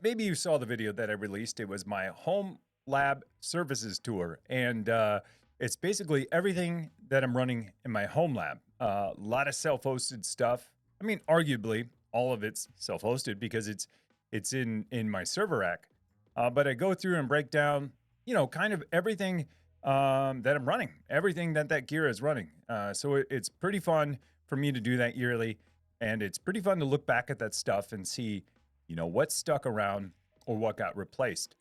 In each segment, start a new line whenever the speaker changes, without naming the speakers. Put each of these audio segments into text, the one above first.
maybe you saw the video that I released. It was my home lab services tour, and it's basically everything that I'm running in my home lab. A lot of self-hosted stuff. I mean, arguably all of it's self-hosted because it's in my server rack. But I go through and break down, kind of everything that I'm running, everything that gear is running. So it's pretty fun for me to do that yearly, and it's pretty fun to look back at that stuff and see what stuck around or what got replaced.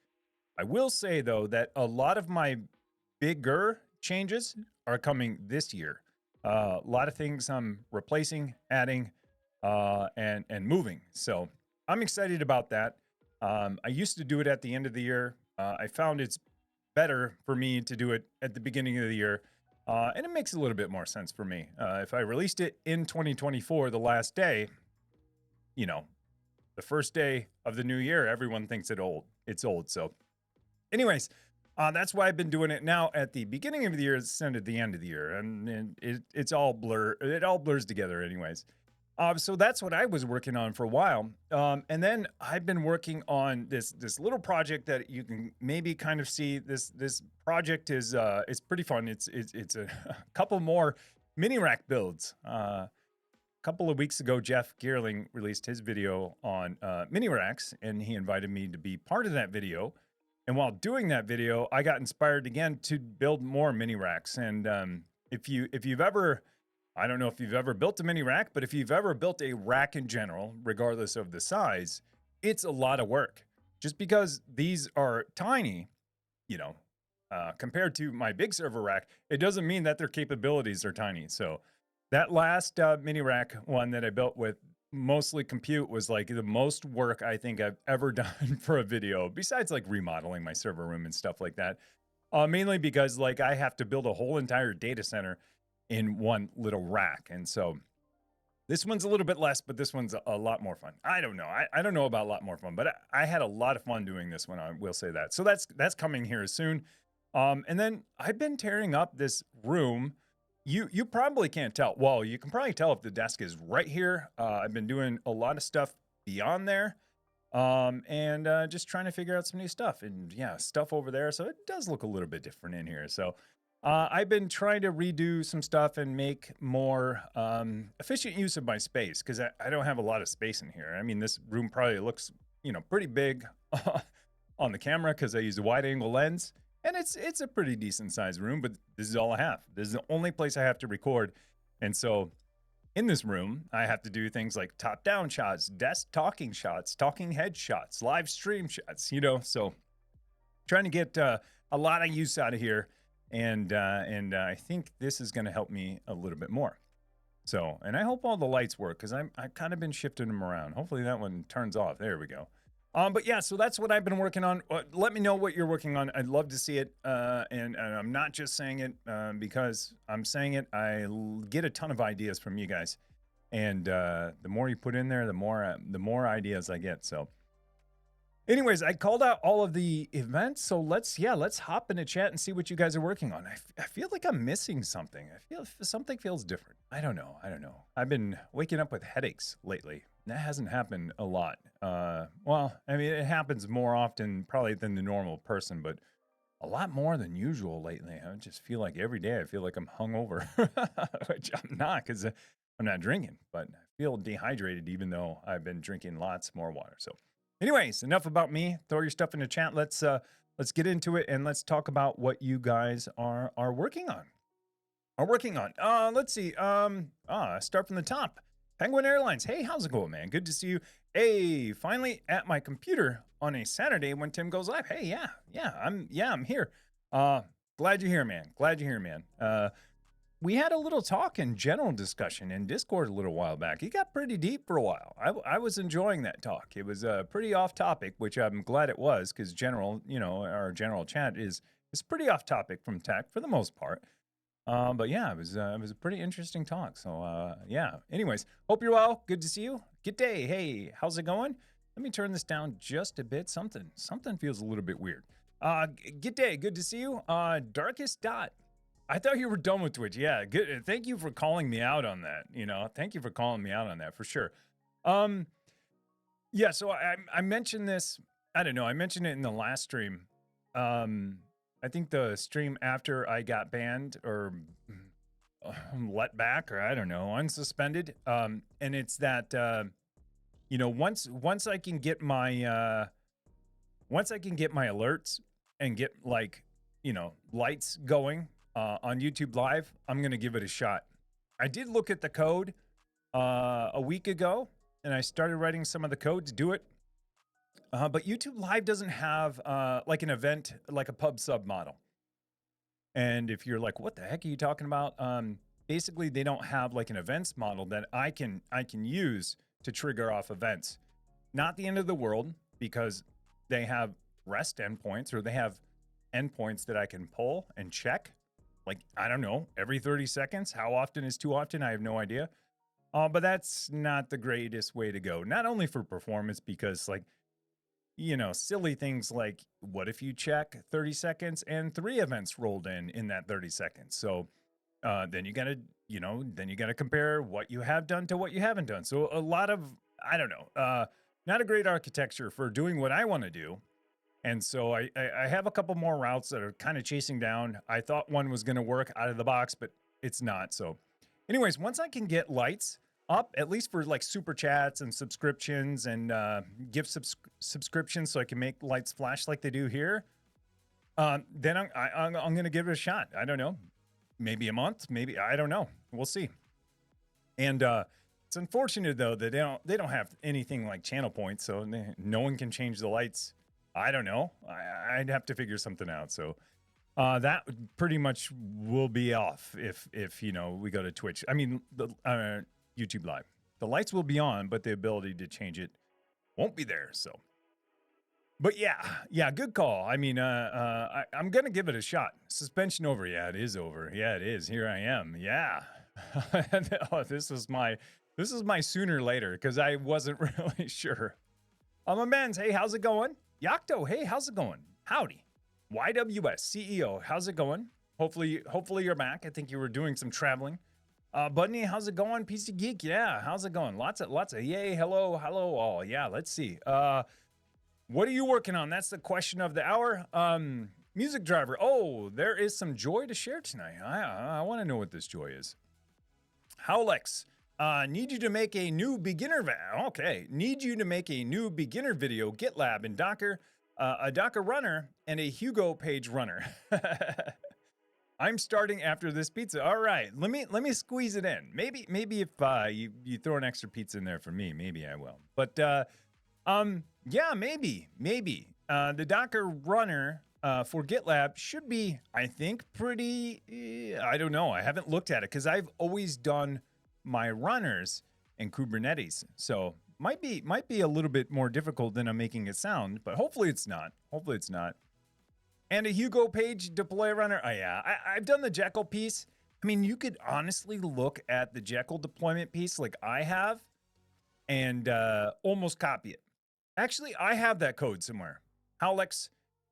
I will say though that a lot of my bigger changes are coming this year. A lot of things I'm replacing, adding, and moving. So I'm excited about that. I used to do it at the end of the year. I found it's better for me to do it at the beginning of the year. And it makes a little bit more sense for me. If I released it in 2024, the last day, the first day of the new year, everyone thinks it's old. So anyways, that's why I've been doing it now at the beginning of the year instead of the end of the year. And it's all it all blurs together anyways. So that's what I was working on for a while. And then I've been working on this little project that you can maybe kind of see. This project is it's pretty fun. It's a couple more mini rack builds. Couple of weeks ago, Jeff Geerling released his video on mini racks, and he invited me to be part of that video. And while doing that video, I got inspired again to build more mini racks. And if you've ever, I don't know if you've ever built a mini rack, but if you've ever built a rack in general, regardless of the size, it's a lot of work. Just because these are tiny, compared to my big server rack, it doesn't mean that their capabilities are tiny. So that last mini rack one that I built with mostly compute was like the most work I think I've ever done for a video, besides like remodeling my server room and stuff like that. Mainly because like I have to build a whole entire data center in one little rack. And so this one's a little bit less, but this one's a lot more fun. I don't know. I don't know about a lot more fun, but I had a lot of fun doing this one. I will say that. So that's coming here soon. And then I've been tearing up this room. You probably can't tell. Well, you can probably tell if the desk is right here. I've been doing a lot of stuff beyond there, and just trying to figure out some new stuff. And yeah, stuff over there. So it does look a little bit different in here. So I've been trying to redo some stuff and make more efficient use of my space because I don't have a lot of space in here. I mean, this room probably looks pretty big on the camera because I use a wide angle lens. And it's a pretty decent sized room, but this is all I have. This is the only place I have to record. And so in this room, I have to do things like top down shots, desk talking shots, talking head shots, live stream shots, so trying to get a lot of use out of here. And I think this is going to help me a little bit more. So, and I hope all the lights work because I've kind of been shifting them around. Hopefully that one turns off. There we go. But yeah, so that's what I've been working on. Let me know what you're working on. I'd love to see it. And I'm not just saying it because I'm saying it. I get a ton of ideas from you guys. And the more you put in there, the more ideas I get. So anyways, I called out all of the events. So let's hop into chat and see what you guys are working on. I feel like I'm missing something. I feel something feels different. I don't know. I've been waking up with headaches lately. That hasn't happened a lot. Well, I mean, it happens more often probably than the normal person, but a lot more than usual lately. I just feel like every day I feel like I'm hungover, which I'm not because I'm not drinking, but I feel dehydrated even though I've been drinking lots more water. So anyways, enough about me. Throw your stuff in the chat. Let's get into it and let's talk about what you guys are working on. Let's see. Start from the top. Penguin Airlines. Hey, how's it going, man? Good to see you. Hey, finally at my computer on a Saturday when Tim goes live. Hey, I'm here. Glad you're here, man. We had a little talk and general discussion in Discord a little while back. It got pretty deep for a while. I was enjoying that talk. It was pretty off topic, which I'm glad it was because our general chat is pretty off topic from tech for the most part. But yeah, it was a pretty interesting talk. So yeah. Anyways, hope you're well. Good to see you. Gitea. Hey, how's it going? Let me turn this down just a bit. Something feels a little bit weird. Gitea, good to see you. Darkest Dot. I thought you were done with Twitch. Yeah, good. Thank you for calling me out on that. Thank you for calling me out on that for sure. Yeah, so I mentioned this. I don't know. I mentioned it in the last stream. I think the stream after I got banned or let back, or I don't know, unsuspended. And it's that once I can get my alerts and get like lights going on YouTube Live, I'm gonna give it a shot. I did look at the code a week ago, and I started writing some of the code to do it. But YouTube Live doesn't have like an event, like a pub sub model. And if you're like, what the heck are you talking about? Basically, they don't have like an events model that I can use to trigger off events. Not the end of the world, because they have REST endpoints, or they have endpoints that I can pull and check. Like, I don't know, every 30 seconds. How often is too often? I have no idea. But that's not the greatest way to go. Not only for performance, because like, silly things like, what if you check 30 seconds and 3 events rolled in that 30 seconds? So then you gotta compare what you have done to what you haven't done. So a lot of, I don't know, not a great architecture for doing what I want to do. And so I have a couple more routes that are kind of chasing down. I thought one was going to work out of the box, but it's not. So anyways, once I can get lights up, at least for like super chats and subscriptions and gift subscriptions, so I can make lights flash like they do here, then I'm going to give it a shot. I don't know, maybe a month, maybe, I don't know. We'll see. And it's unfortunate though that they don't have anything like channel points, so no one can change the lights. I don't know. I'd have to figure something out. So that pretty much will be off if we go to Twitch. I mean, the YouTube Live. The lights will be on, but the ability to change it won't be there. So, but yeah, good call. I mean, I'm gonna give it a shot. Suspension over. Yeah, it is over. Yeah, it is. Here I am. Yeah. Oh, this is my sooner or later, because I wasn't really sure. I'm a men's. Hey, how's it going? Yakto, hey, how's it going? Howdy. YWS CEO, how's it going? Hopefully you're back. I think you were doing some traveling. Budney, how's it going? PC Geek, yeah, how's it going? Lots of yay, hello all. Yeah, let's see. What are you working on? That's the question of the hour. Music driver. Oh, there is some joy to share tonight. I want to know what this joy is. Howlex. Need you to make a new beginner. Need you to make a new beginner video, GitLab and Docker, a Docker runner, and a Hugo page runner. I'm starting after this pizza. All right, let me squeeze it in. Maybe if you throw an extra pizza in there for me, maybe I will. But yeah, maybe the Docker runner for GitLab should be, I think, pretty. I don't know. I haven't looked at it because I've always done my runners in Kubernetes, so might be a little bit more difficult than I'm making it sound, but hopefully it's not. And a Hugo page deploy runner. Oh yeah, I've done the Jekyll piece. I mean, you could honestly look at the Jekyll deployment piece like I have and almost copy it. Actually, I have that code somewhere. Howlex,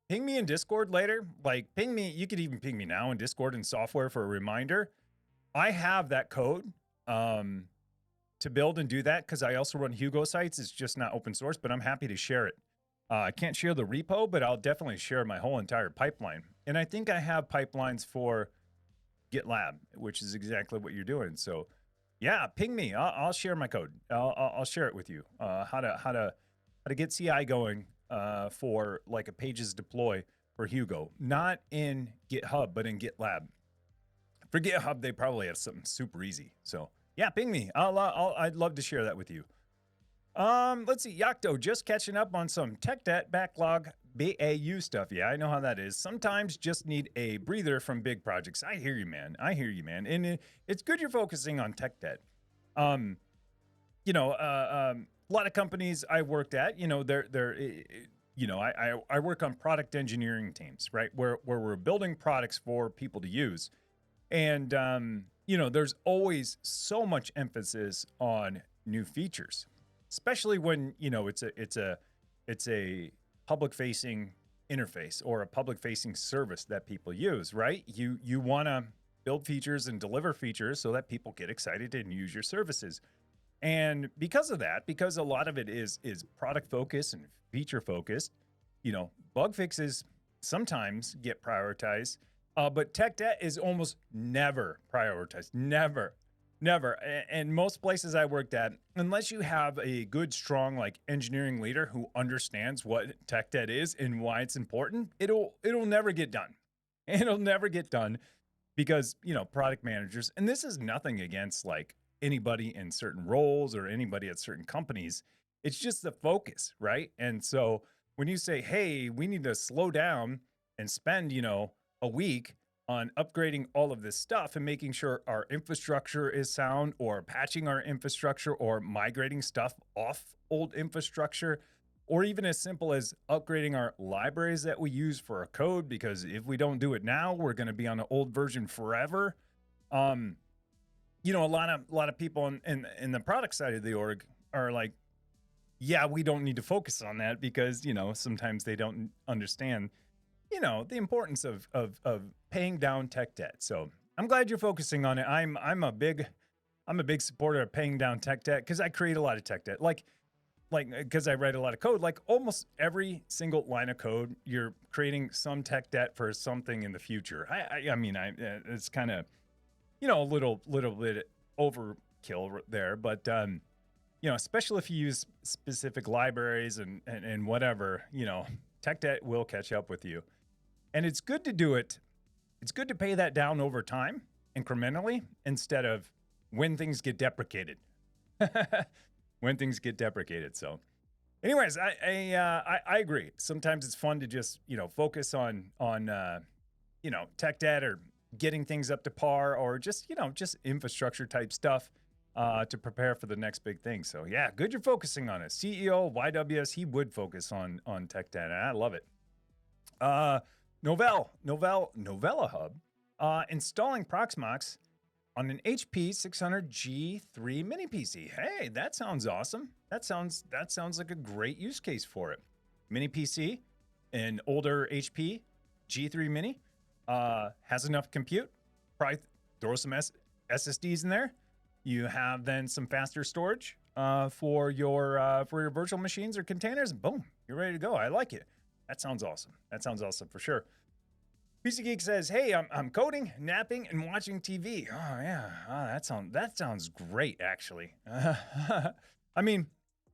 ping me in Discord later. Like, ping me. You could even ping me now in Discord and software for a reminder. I have that code to build and do that, because I also run Hugo sites. It's just not open source, but I'm happy to share it. I can't share the repo, but I'll definitely share my whole entire pipeline. And I think I have pipelines for GitLab, which is exactly what you're doing. So yeah, ping me. I'll share my code. I'll share it with you. How to get CI going for like a pages deploy for Hugo, not in GitHub, but in GitLab. For GitHub, they probably have something super easy. So yeah, ping me. I'd love to share that with you. Let's see. Yakto, just catching up on some tech debt backlog BAU stuff. Yeah, I know how that is. Sometimes just need a breather from big projects. I hear you, man. And it's good you're focusing on tech debt. A lot of companies I worked at, I work on product engineering teams, right? Where we're building products for people to use. And, there's always so much emphasis on new features, especially when, it's a public facing interface or a public facing service that people use, right? You want to build features and deliver features so that people get excited and use your services. And because of that, because a lot of it is product focused and feature focused, bug fixes sometimes get prioritized, but tech debt is almost never prioritized. Never. And most places I worked at, unless you have a good, strong like engineering leader who understands what tech debt is and why it's important, it'll never get done. It'll never get done because, product managers, and this is nothing against like anybody in certain roles or anybody at certain companies. It's just the focus, right? And so when you say, hey, we need to slow down and spend, a week on upgrading all of this stuff and making sure our infrastructure is sound, or patching our infrastructure, or migrating stuff off old infrastructure, or even as simple as upgrading our libraries that we use for our code, because if we don't do it now, we're going to be on an old version forever. A lot of people in the product side of the org are like, yeah, we don't need to focus on that because, sometimes they don't understand, the importance of paying down tech debt. So I'm glad you're focusing on it. I'm a big supporter of paying down tech debt because I create a lot of tech debt. Like because I write a lot of code, like almost every single line of code, you're creating some tech debt for something in the future. I mean, it's kind of, a little bit overkill there, but especially if you use specific libraries and whatever, tech debt will catch up with you. And it's good to do it. It's good to pay that down over time, incrementally, instead of when things get deprecated. When things get deprecated. So anyways, I agree. Sometimes it's fun to just, focus on tech debt or getting things up to par, or just infrastructure type stuff to prepare for the next big thing. So yeah, good you're focusing on it. CEO YWS, he would focus on tech debt, and I love it. Novella Hub, installing Proxmox on an HP 600 G3 Mini PC. Hey, that sounds awesome. That sounds like a great use case for it. Mini PC, an older HP G3 Mini, has enough compute. Probably throw some SSDs in there. You have then some faster storage for your virtual machines or containers. Boom, you're ready to go. I like it. That sounds awesome. That sounds awesome for sure. PC Geek says, "Hey, I'm coding, napping, and watching TV." Oh yeah, that sounds great actually. I mean,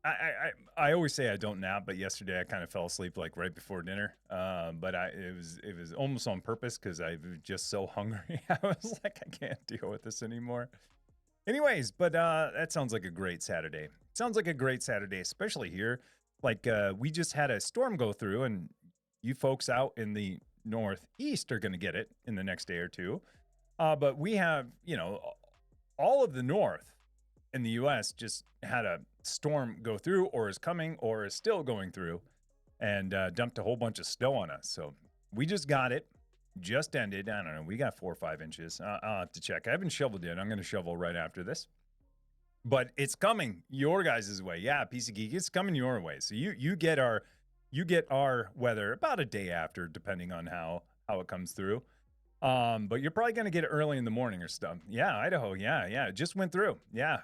I always say I don't nap, but yesterday I kind of fell asleep like right before dinner. But it was almost on purpose because I was just so hungry. I was like, I can't deal with this anymore. Anyways, but that sounds like a great Saturday. Sounds like a great Saturday, especially here. Like we just had a storm go through, and you folks out in the Northeast are going to get it in the next day or two. But we have, all of the North in the U.S. just had a storm go through, or is coming, or is still going through, and dumped a whole bunch of snow on us. So we just got it. Just ended. I don't know. We got 4 or 5 inches. I'll have to check. I haven't shoveled yet. I'm going to shovel right after this. But it's coming your guys' way. Yeah, PC Geek, it's coming your way. So you get our weather about a day after, depending on how it comes through. But you're probably going to get it early in the morning or stuff. Yeah, Idaho. Yeah. It just went through. Yeah,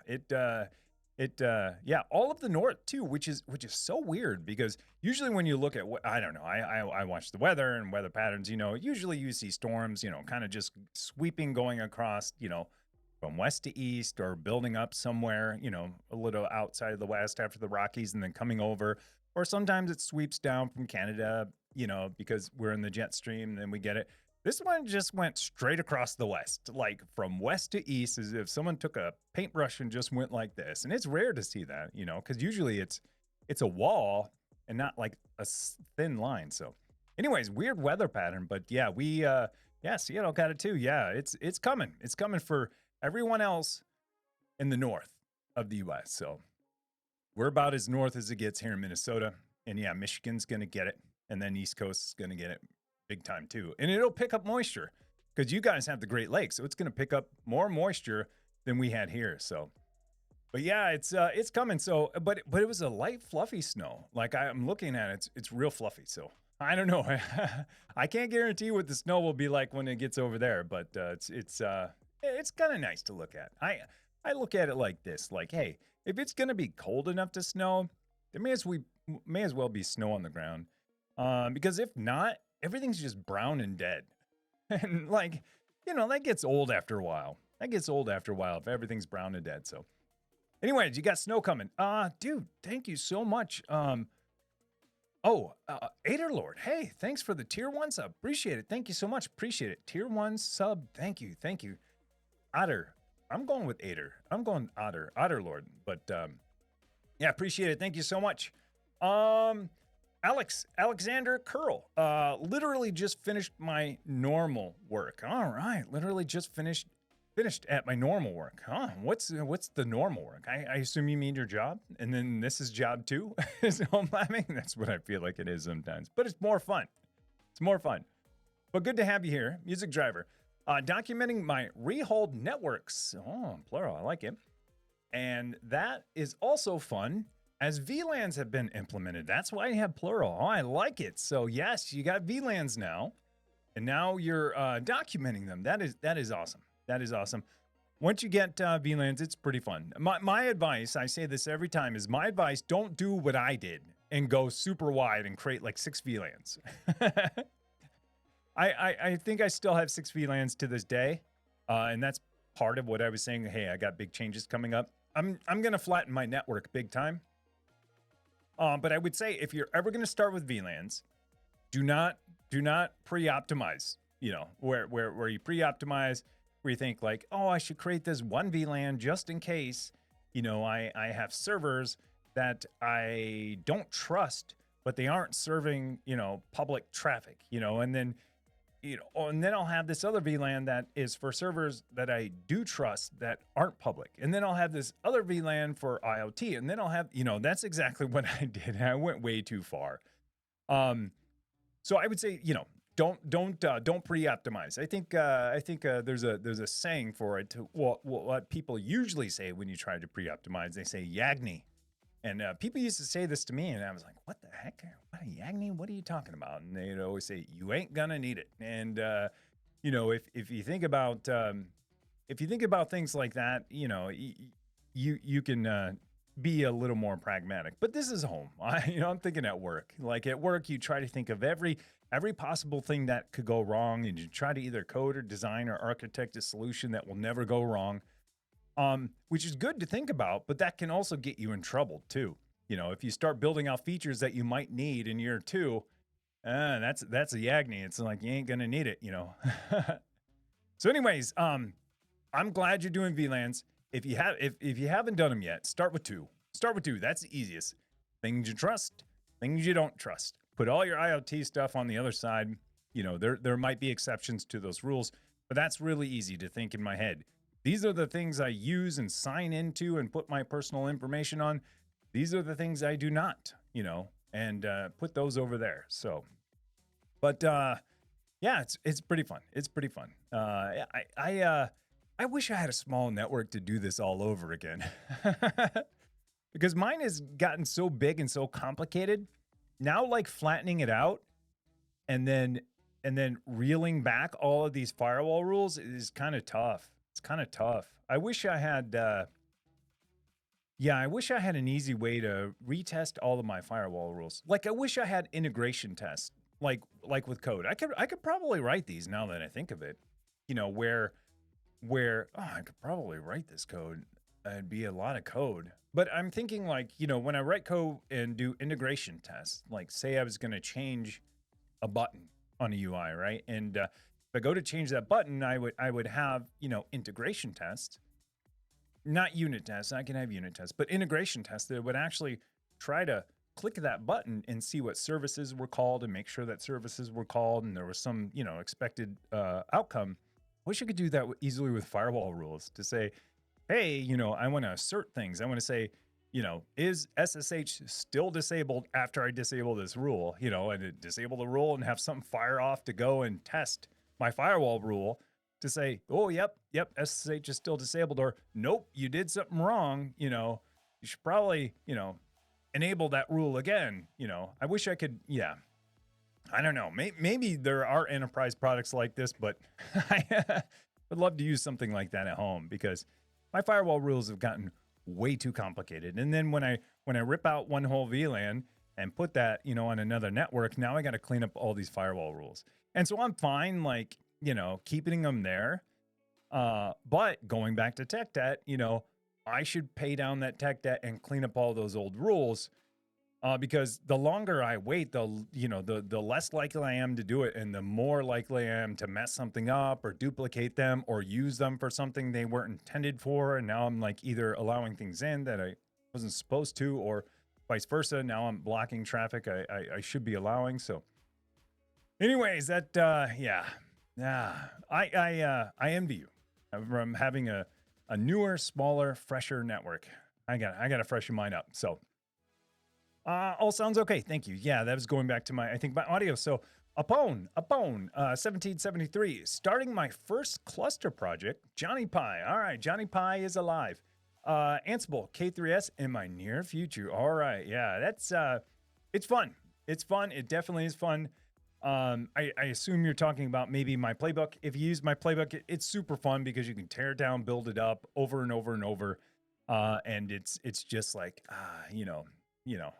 yeah, all of the North too, which is so weird because usually when you look at what, I don't know, I watch the weather and weather patterns, usually you see storms, kind of just sweeping, going across, from west to east, or building up somewhere, a little outside of the west after the Rockies and then coming over. Or sometimes it sweeps down from Canada, because we're in the jet stream and then we get it. This one just went straight across the west, like from west to east, as if someone took a paintbrush and just went like this. And it's rare to see that, because usually it's a wall and not like a thin line. So anyways, weird weather pattern. But yeah, Seattle got it too. Yeah, it's coming. It's coming for everyone else in the north of the U.S. So we're about as north as it gets here in Minnesota. And yeah, Michigan's going to get it. And then East Coast is going to get it big time too. And it'll pick up moisture because you guys have the Great Lakes. So it's going to pick up more moisture than we had here. So, but yeah, it's coming. So, but it was a light, fluffy snow. Like I'm looking at it, it's real fluffy. So I don't know. I can't guarantee what the snow will be like when it gets over there, but it's kind of nice to look at. I look at it like this, like, hey, if it's going to be cold enough to snow, there may as well be snow on the ground. Because if not, everything's just brown and dead. And like, that gets old after a while. If everything's brown and dead. So anyways, you got snow coming. Dude, thank you so much. Aderlord, hey, thanks for the tier 1 sub. Appreciate it. Thank you so much. Appreciate it. Tier 1 sub. Thank you. Otter. I'm going with Ader. I'm going Otter. Otterlord. But yeah, appreciate it. Thank you so much. Alexander Curl. Literally just finished my normal work. All right. Literally just finished at my normal work. Huh? What's the normal work? I assume you mean your job, and then this is job 2 is homelaving. That's what I feel like it is sometimes, but it's more fun. But good to have you here, Music Driver. Documenting my rehold networks. Oh, plural. I like it. And that is also fun as VLANs have been implemented. That's why I have plural. Oh, I like it. So yes, you got VLANs now, and now you're documenting them. That is awesome. That is awesome. Once you get VLANs, it's pretty fun. My advice, I say this every time, is my advice, don't do what I did and go super wide and create like 6 VLANs. I think I still have 6 VLANs to this day. And that's part of what I was saying. Hey, I got big changes coming up. I'm going to flatten my network big time. But I would say if you're ever going to start with VLANs, do not pre-optimize, where you pre-optimize, where you think like, oh, I should create this one VLAN just in case, I have servers that I don't trust, but they aren't serving, public traffic, and then, and then I'll have this other VLAN that is for servers that I do trust that aren't public. And then I'll have this other VLAN for IoT. And then I'll have, that's exactly what I did. I went way too far. So I would say, don't pre-optimize. I think there's a saying for it. What people usually say when you try to pre-optimize, they say Yagni, and people used to say this to me, and I was like, "What the heck? What a Yagni? What are you talking about?" And they'd always say, "You ain't gonna need it." And if you think about things like that, you can be a little more pragmatic. But this is home. I'm thinking at work. Like at work, you try to think of every possible thing that could go wrong, and you try to either code or design or architect a solution that will never go wrong, which is good to think about, but that can also get you in trouble too. If you start building out features that you might need in year 2, that's a Yagni. It's like you ain't gonna need it, So anyways, I'm glad you're doing VLANs. If you haven't done them yet, start with 2. That's the easiest. Things you trust, things you don't trust. Put all your IoT stuff on the other side. There might be exceptions to those rules, but that's really easy to think in my head. These are the things I use and sign into and put my personal information on. These are the things I do not, and put those over there. So, but yeah, it's pretty fun. I wish I had a small network to do this all over again, because mine has gotten so big and so complicated. Now, like flattening it out and then reeling back all of these firewall rules is kind of tough. It's kind of tough. I wish I had an easy way to retest all of my firewall rules. Like I wish I had integration tests, like with code. I could probably write these now that I think of it. Where I could probably write this code. It'd be a lot of code. But I'm thinking like, when I write code and do integration tests, like say I was going to change a button on a UI, right? And if I go to change that button, I would have, integration tests, not unit tests. I can have unit tests, but integration tests that would actually try to click that button and see what services were called and make sure that services were called and there was some, expected outcome. I wish I could do that easily with firewall rules to say, hey, I want to assert things. I want to say, is SSH still disabled after I disable this rule, and disable the rule and have something fire off to go and test my firewall rule to say, oh, yep, SSH is still disabled, or nope, you did something wrong. You should probably, enable that rule again. I wish I could, I don't know. Maybe there are enterprise products like this, but I would love to use something like that at home because my firewall rules have gotten way too complicated. And then when I rip out one whole VLAN and put that, you know, on another network, now I got to clean up all these firewall rules. And so I'm fine, like, you know, keeping them there. But going back to tech debt, you know, I should pay down that tech debt and clean up all those old rules. Because the longer I wait, the less likely I am to do it, and the more likely I am to mess something up or duplicate them or use them for something they weren't intended for. And now I'm like either allowing things in that I wasn't supposed to, or vice versa. Now I'm blocking traffic I should be allowing. So, anyways, that I envy you from having a newer, smaller, fresher network. I got to freshen mine up. So. All sounds okay. Thank you. Yeah, that was going back to my audio. So Apone, 1773, starting my first cluster project, Johnny Pie. All right, Johnny Pie is alive. Ansible, K3S in my near future. All right, yeah, that's, it's fun. It's fun. It definitely is fun. I assume you're talking about maybe my playbook. If you use my playbook, it's super fun because you can tear it down, build it up over and over and over. And it's just like, you know,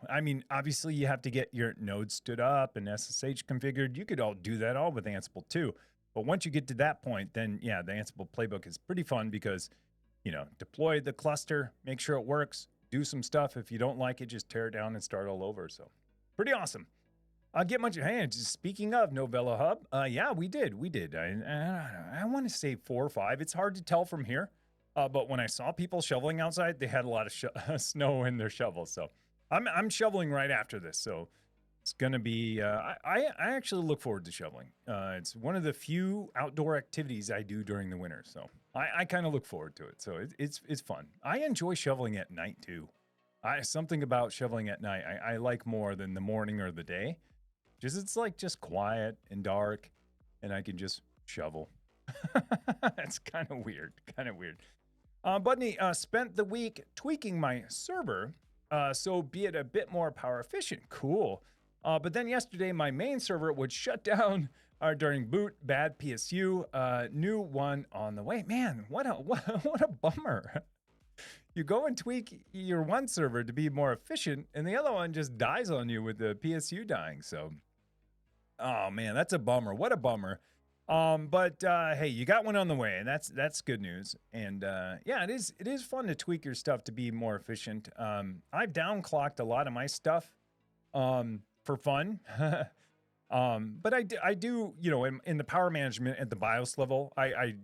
I mean, obviously you have to get your nodes stood up and SSH configured. You could all do that all with Ansible too. But once you get to that point, then yeah, the Ansible playbook is pretty fun because, you know, deploy the cluster, make sure it works, do some stuff. If you don't like it, just tear it down and start all over. So pretty awesome. Get much hands. Speaking of Novella Hub, yeah, we did. I want to say 4 or 5. It's hard to tell from here. But when I saw people shoveling outside, they had a lot of snow in their shovels. So I'm shoveling right after this, so it's gonna be. I actually look forward to shoveling. It's one of the few outdoor activities I do during the winter, so I kind of look forward to it. So it's fun. I enjoy shoveling at night too. Something about shoveling at night I like more than the morning or the day. It's like just quiet and dark, and I can just shovel. It's kind of weird. Budney spent the week tweaking my server. So be it a bit more power efficient. Cool. But then yesterday, my main server would shut down during boot. Bad PSU. New one on the way. Man, what a bummer. You go and tweak your one server to be more efficient, and the other one just dies on you with the PSU dying. So, oh man, that's a bummer. What a bummer. But hey, you got one on the way, and that's good news. And yeah, it is fun to tweak your stuff to be more efficient. I've downclocked a lot of my stuff for fun. But I do, you know, in the power management at the BIOS level, I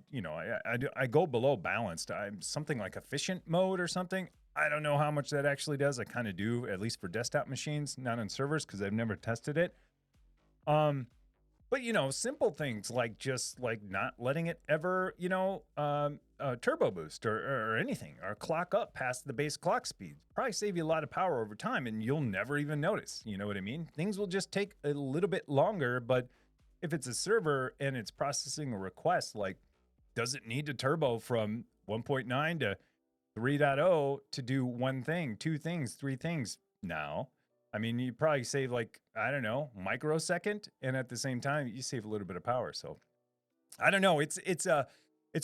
go below balanced. I'm something like efficient mode or something. I don't know how much that actually does. I kind of do, at least for desktop machines, not on servers, because I've never tested it. But, you know, simple things like just like not letting it ever, you know, turbo boost or anything, or clock up past the base clock speed. Probably save you a lot of power over time, and you'll never even notice. You know what I mean? Things will just take a little bit longer, but if it's a server and it's processing a request, like, does it need to turbo from 1.9 to 3.0 to do one thing, 2 things, 3 things? No. I mean, you probably save like, I don't know, microsecond, and at the same time, you save a little bit of power. So I don't know. It's a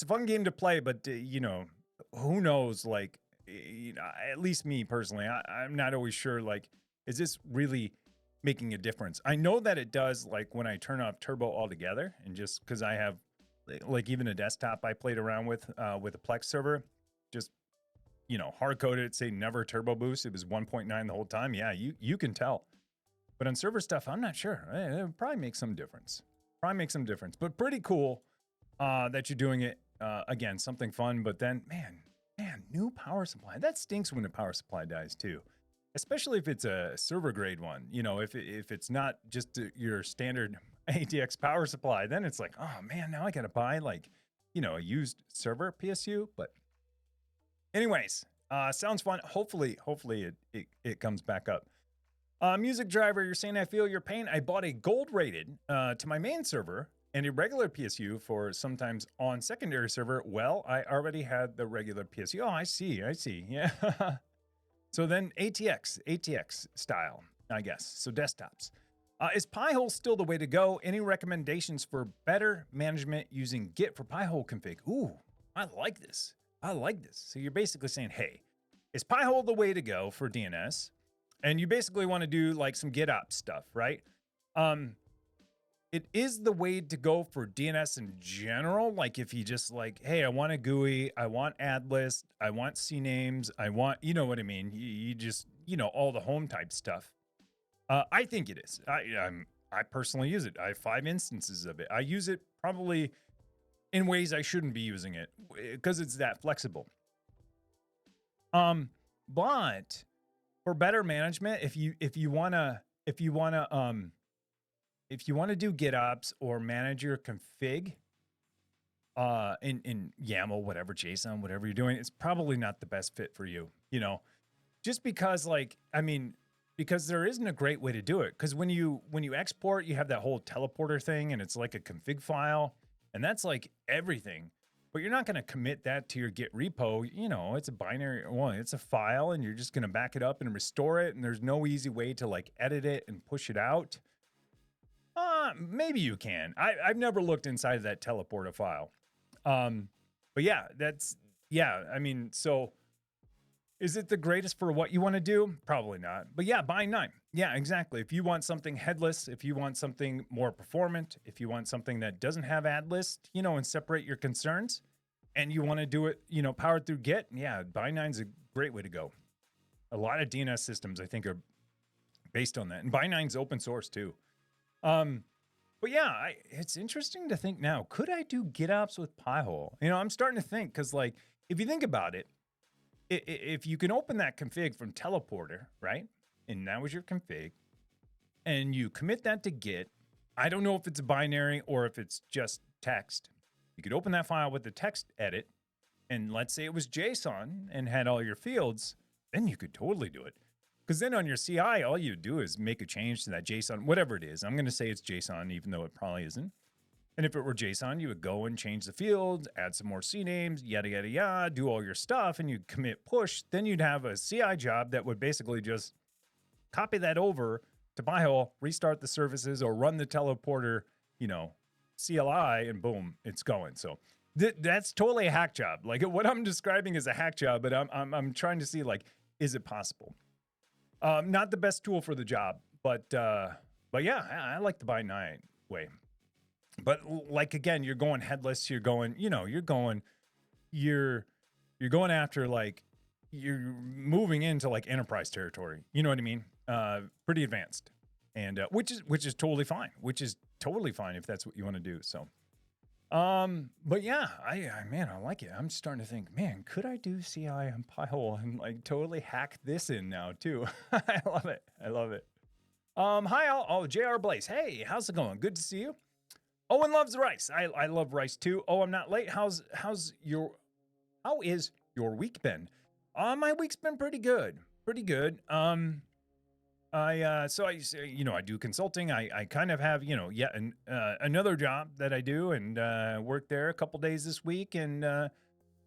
fun game to play, but you know, who knows? Like, you know, at least me personally, I'm not always sure. Like, is this really making a difference? I know that it does. Like when I turn off turbo altogether, and just because I have like even a desktop I played around with a Plex server, just, you know, hard coded it, say never turbo boost. It was 1.9 the whole time. Yeah, you can tell. But on server stuff, I'm not sure. It would probably make some difference. But pretty cool that you're doing it. Again, something fun. But then, man, new power supply. That stinks when the power supply dies too. Especially if it's a server grade one. You know, if it's not just your standard ATX power supply, then it's like, oh man, now I gotta buy like, you know, a used server PSU. But anyways, sounds fun. Hopefully it comes back up. Music driver, you're saying I feel your pain. I bought a gold rated to my main server and a regular PSU for sometimes on secondary server. Well, I already had the regular PSU. Oh, I see. Yeah. So then ATX style, I guess. So desktops. Is PiHole still the way to go? Any recommendations for better management using Git for PiHole config? Ooh, I like this. So you're basically saying, hey, is PiHole the way to go for DNS? And you basically want to do like some GitOps stuff, right? It is the way to go for DNS in general. Like if you just like, hey, I want a GUI, I want ad list, I want CNAMEs, I want, you know what I mean? You just, all the home type stuff. I think it is. I personally use it. I have 5 instances of it. I use it probably in ways I shouldn't be using it because it's that flexible. But for better management, if you wanna do GitOps or manage your config in YAML, whatever, JSON, whatever you're doing, it's probably not the best fit for you, just because because there isn't a great way to do it. Because when you export, you have that whole teleporter thing and it's like a config file and that's like everything. But you're not going to commit that to your Git repo. It's a binary, it's a file and you're just going to back it up and restore it. And there's no easy way to like edit it and push it out. Maybe you can. I've never looked inside of that teleporter file. But yeah, so is it the greatest for what you want to do? Probably not. But yeah, bind 9. Yeah, exactly. If you want something headless, if you want something more performant, if you want something that doesn't have ad list, and separate your concerns, and you want to do it, powered through Git, yeah, bind 9 is a great way to go. A lot of DNS systems, I think, are based on that. And bind 9 is open source too. But yeah, it's interesting to think now, could I do GitOps with PiHole? I'm starting to think, because like, if you think about it, if you can open that config from teleporter, right? And that was your config, and you commit that to Git. I don't know if it's a binary or if it's just text. You could open that file with the text edit, and let's say it was JSON and had all your fields, then you could totally do it. Because then on your CI, all you do is make a change to that JSON, whatever it is. I'm going to say it's JSON, even though it probably isn't. And if it were JSON, you would go and change the fields, add some more CNAMEs, yada, yada, yada, do all your stuff, and you'd commit push. Then you'd have a CI job that would basically just copy that over to PiHole, restart the services, or run the teleporter, CLI, and boom, it's going. So that's totally a hack job. Like what I'm describing is a hack job, but I'm trying to see, like, is it possible? Not the best tool for the job, but yeah, I like the bind 9 way. But like, again, you're going headless. You're going after, like, you're moving into like enterprise territory. You know what I mean? Pretty advanced, and which is totally fine. Which is totally fine if that's what you want to do. So, but yeah, I like it. I'm just starting to think, man, could I do CI on PiHole and like totally hack this in now too? I love it. Hi all. Oh, JR Blaze. Hey, how's it going? Good to see you. Owen loves rice. I love rice too. Oh, I'm not late. How is your week been? My week's been pretty good. I do consulting. I kind of have, another job that I do, and worked there a couple days this week, and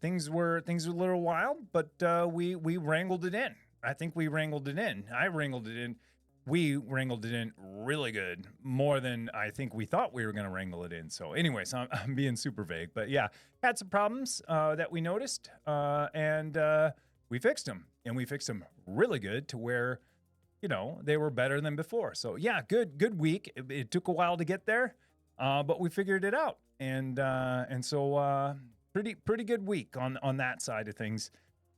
things were a little wild, but we wrangled it in. I think we wrangled it in. I wrangled it in. We wrangled it in really good, more than I think we thought we were going to wrangle it in. So anyways, I'm being super vague, but yeah, had some problems that we noticed, and we fixed them, and we fixed them really good to where, they were better than before. So yeah, good week. It took a while to get there, but we figured it out, and so pretty good week on that side of things.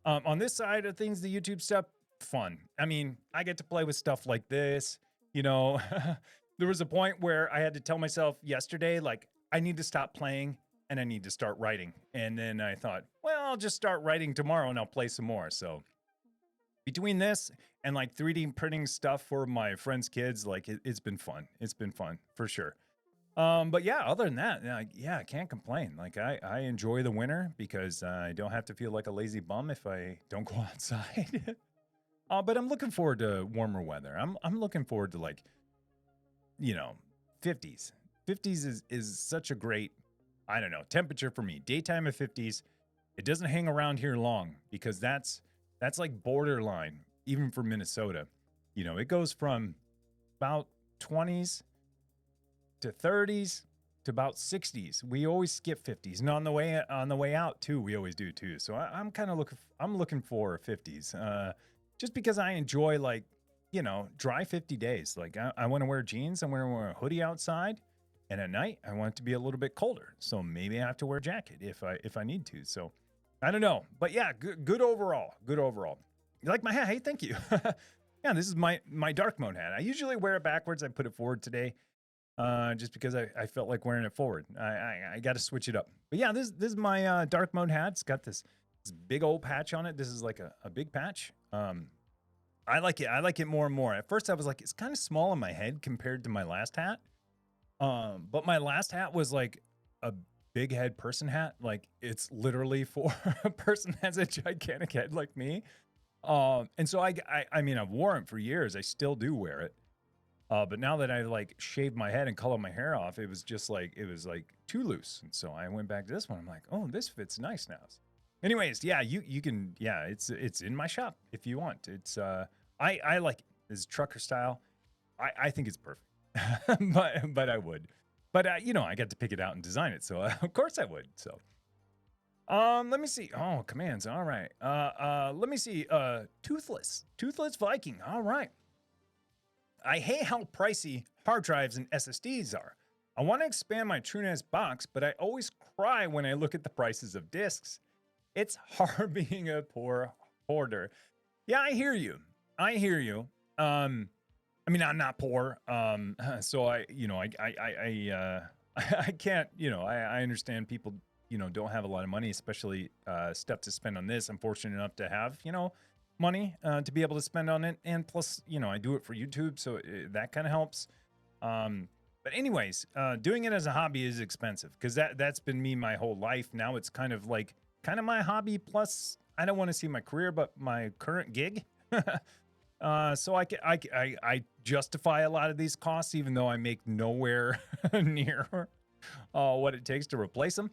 On this side of things, the YouTube stuff, fun. I mean, I get to play with stuff like this, there was a point where I had to tell myself yesterday, like, I need to stop playing and I need to start writing. And then I thought, well, I'll just start writing tomorrow and I'll play some more. So between this and like 3D printing stuff for my friends' kids, like it's been fun. It's been fun for sure. But yeah, other than that, I can't complain. Like I enjoy the winter because I don't have to feel like a lazy bum if I don't go outside. But I'm looking forward to warmer weather. I'm looking forward to, like, 50s. 50s is such a great, I don't know, temperature for me. Daytime of 50s. It doesn't hang around here long because that's like borderline, even for Minnesota. It goes from about 20s to 30s to about 60s. We always skip 50s, and on the way out too, we always do too. So I'm kind of looking for 50s, just because I enjoy, like, you know, dry 50 days. Like I want to wear jeans, I want to wear a hoodie outside, and at night I want it to be a little bit colder. So maybe I have to wear a jacket if I need to. So I don't know, but yeah, good overall. Good overall. You like my hat? Hey, thank you. Yeah, this is my dark mode hat. I usually wear it backwards. I put it forward today, just because I felt like wearing it forward. I got to switch it up. But yeah, this is my dark mode hat. It's got this big old patch on it. This is like a big patch. I like it. I like it more and more. At first, I was like, it's kind of small on my head compared to my last hat. But my last hat was like a big head person hat. Like, it's literally for a person that has a gigantic head like me. And so I mean, I've worn it for years. I still do wear it. But now that I like shaved my head and colored my hair off, it was like too loose. And so I went back to this one. I'm like, oh, this fits nice now. Anyways, yeah, you can, yeah, it's in my shop if you want. It's I like it. It's trucker style. I think it's perfect. but I would. But you know, I got to pick it out and design it, so of course I would. So let me see. Oh, commands. All right. Let me see. Toothless Viking. All right. I hate how pricey hard drives and SSDs are. I want to expand my TrueNAS box, but I always cry when I look at the prices of disks. It's hard being a poor hoarder. Yeah, I hear you. I mean, I'm not poor. So I can't, you know, I understand people, you know, don't have a lot of money, especially stuff to spend on this. I'm fortunate enough to have, you know, money to be able to spend on it. And plus, you know, I do it for YouTube, so that kind of helps. But anyways, doing it as a hobby is expensive, because that's been me my whole life. Now it's kind of my hobby, plus I don't want to see my career, but my current gig. So I justify a lot of these costs, even though I make nowhere near what it takes to replace them.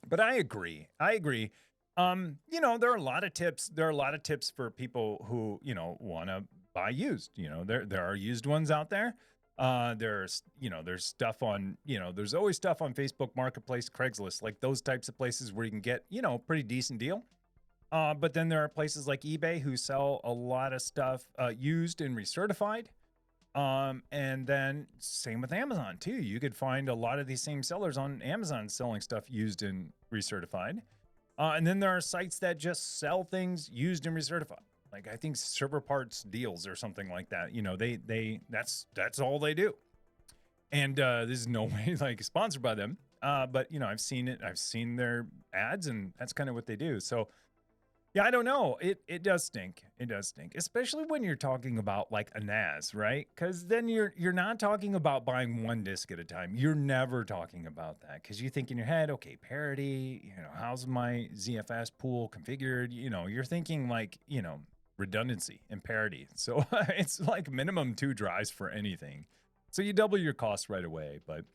But I agree. You know, there are a lot of tips. There are a lot of tips for people who, you know, want to buy used. You know, there are used ones out there. There's stuff on, you know, there's always stuff on Facebook Marketplace, Craigslist, like those types of places where you can get, you know, a pretty decent deal. But then there are places like eBay who sell a lot of stuff used and recertified. And then same with Amazon too. You could find a lot of these same sellers on Amazon selling stuff used and recertified. And then there are sites that just sell things used and recertified. Like, I think Server Parts Deals or something like that. You know, that's all they do. And this is no way like sponsored by them. But you know, I've seen it. I've seen their ads, and that's kind of what they do. So yeah, I don't know. It does stink. It does stink, especially when you're talking about like a NAS, right? Because then you're not talking about buying one disk at a time. You're never talking about that, because you think in your head, okay, parity. You know, how's my ZFS pool configured? You know, you're thinking like, you know, redundancy and parity. So it's like minimum 2 drives for anything. So you double your cost right away. But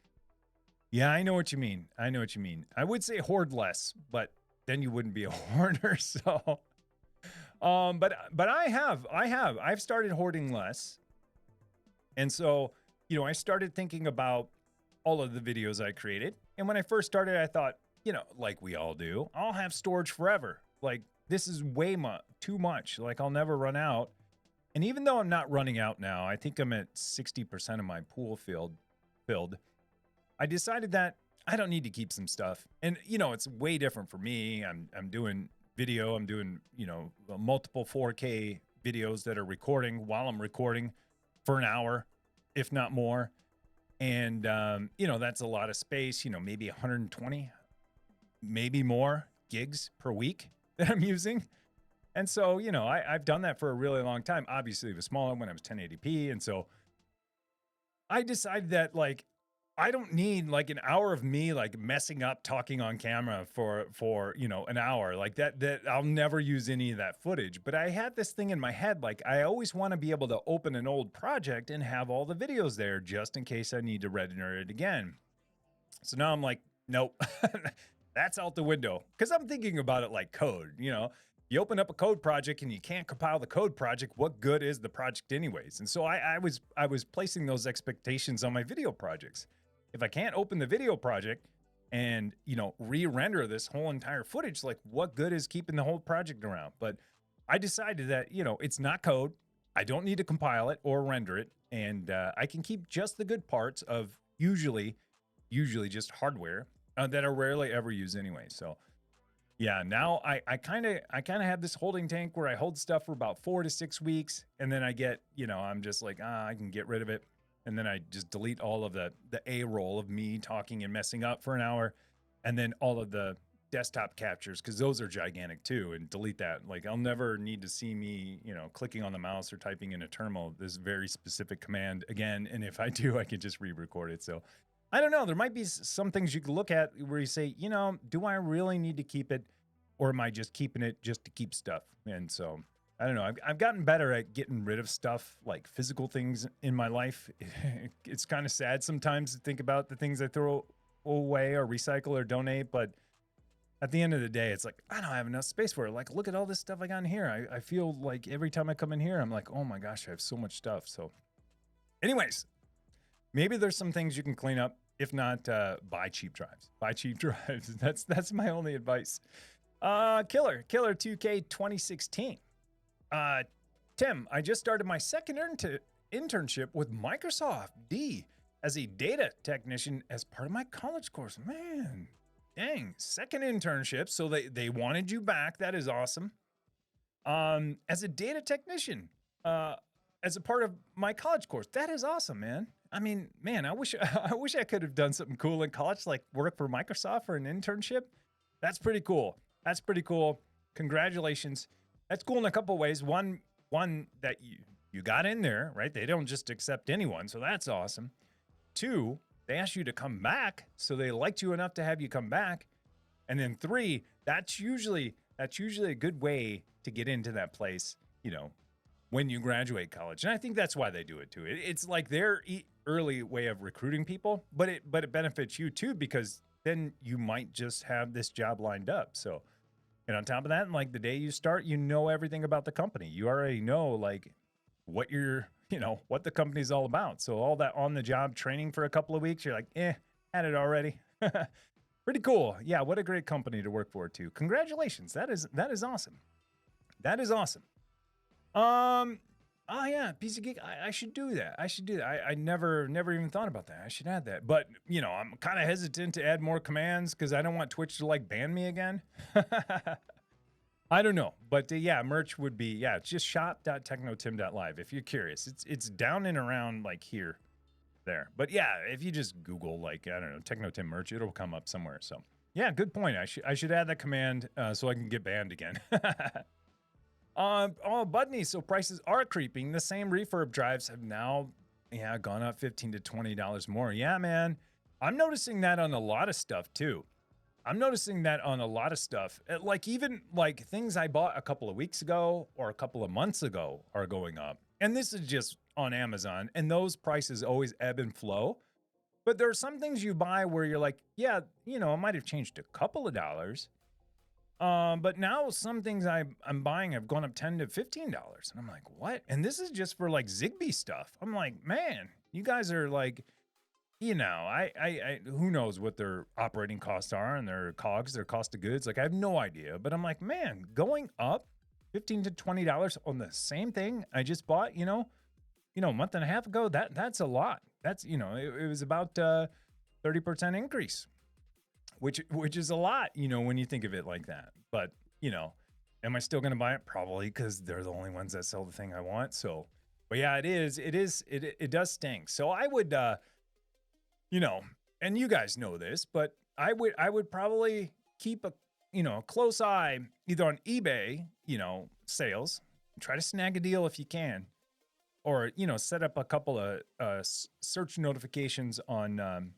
yeah, I know what you mean. I would say hoard less, but then you wouldn't be a hoarder. So, but I've started hoarding less. And so, you know, I started thinking about all of the videos I created. And when I first started, I thought, you know, like we all do, I'll have storage forever. Like, this is way too much. Like, I'll never run out. And even though I'm not running out now, I think I'm at 60% of my pool filled. I decided that I don't need to keep some stuff. And, you know, it's way different for me. I'm doing video. I'm doing, you know, multiple 4K videos that are recording while I'm recording for an hour, if not more. And, you know, that's a lot of space, you know, maybe 120, maybe more gigs per week that I'm using. And so, you know, I've done that for a really long time. Obviously, it was smaller when I was 1080p. And so I decided that, like, I don't need like an hour of me like messing up talking on camera for you know, an hour like that I'll never use any of that footage. But I had this thing in my head, like I always want to be able to open an old project and have all the videos there just in case I need to render it again. So now I'm like, nope, that's out the window, because I'm thinking about it like code. You know, you open up a code project and you can't compile the code project. What good is the project anyways? And so I was placing those expectations on my video projects. if I can't open the video project and, re-render this whole entire footage, like what good is keeping the whole project around? But I decided that, it's not code. I don't need to compile it or render it. And I can keep just the good parts of usually just hardware that are rarely ever used anyway. So yeah, now I kind of have this holding tank where I hold stuff for about 4 to 6 weeks, and then I get, I'm just like, I can get rid of it. And then I just delete all of the A roll of me talking and messing up for an hour, and then all of the desktop captures, because those are gigantic too, and delete that. Like I'll never need to see me, clicking on the mouse or typing in a terminal this very specific command again. And if I do, I can just re-record it. So I don't know. There might be some things you could look at where you say, do I really need to keep it, or am I just keeping it just to keep stuff? And so I don't know. I've gotten better at getting rid of stuff, like physical things in my life. It's kind of sad sometimes to think about the things I throw away or recycle or donate, but at the end of the day, it's like, I don't have enough space for it. Like, look at all this stuff I got in here. I feel like every time I come in here, I'm like, oh my gosh, I have so much stuff. So anyways, maybe there's some things you can clean up. If not, buy cheap drives. Buy cheap drives. That's my only advice. Killer 2K 2016. Tim, I just started my second internship with Microsoft D as a data technician as part of my college course. Man, dang, second internship. So they wanted you back. That is awesome. As a data technician, as a part of my college course. That is awesome, man. I mean, man, I wish I could have done something cool in college, like work for Microsoft for an internship. That's pretty cool. That's pretty cool. Congratulations. That's cool in a couple of ways. One that you got in there, right? They don't just accept anyone, so that's awesome. 2, they asked you to come back, so they liked you enough to have you come back. And then 3, that's usually a good way to get into that place, when you graduate college. And I think that's why they do it too. It's like their early way of recruiting people, but it benefits you too, because then you might just have this job lined up. So, and on top of that, like the day you start, everything about the company. You already know like what what the company's all about. So all that on the job training for a couple of weeks, you're like, had it already. Pretty cool. Yeah, what a great company to work for too. Congratulations. That is awesome. That is awesome. Oh yeah, PC Geek. I should do that. I never even thought about that. I should add that. But I'm kind of hesitant to add more commands because I don't want Twitch to like ban me again. I don't know, but yeah, merch would be it's just shop.technotim.live if you're curious. It's down and around like there. But yeah, if you just Google like I don't know Technotim merch, it'll come up somewhere. So yeah, good point. I should add that command so I can get banned again. Budney, so prices are creeping. The same refurb drives have now, gone up $15 to $20 more. Yeah, man. I'm noticing that on a lot of stuff too. Like even like things I bought a couple of weeks ago or a couple of months ago are going up. And this is just on Amazon, and those prices always ebb and flow. But there are some things you buy where you're like, yeah, it might have changed a couple of dollars. But now some things I'm buying have gone up $10 to $15. And I'm like, what? And this is just for like Zigbee stuff. I'm like, man, you guys are like, I who knows what their operating costs are and their COGS, their cost of goods. Like I have no idea, but I'm like, man, going up $15 to $20 on the same thing I just bought, a month and a half ago, that's a lot. That's, it was about 30% increase. Which is a lot, when you think of it like that. But, am I still going to buy it? Probably, because they're the only ones that sell the thing I want. So, but yeah, it does stink. So I would, and you guys know this, but I would probably keep a close eye either on eBay, sales, try to snag a deal if you can, or, set up a couple of search notifications on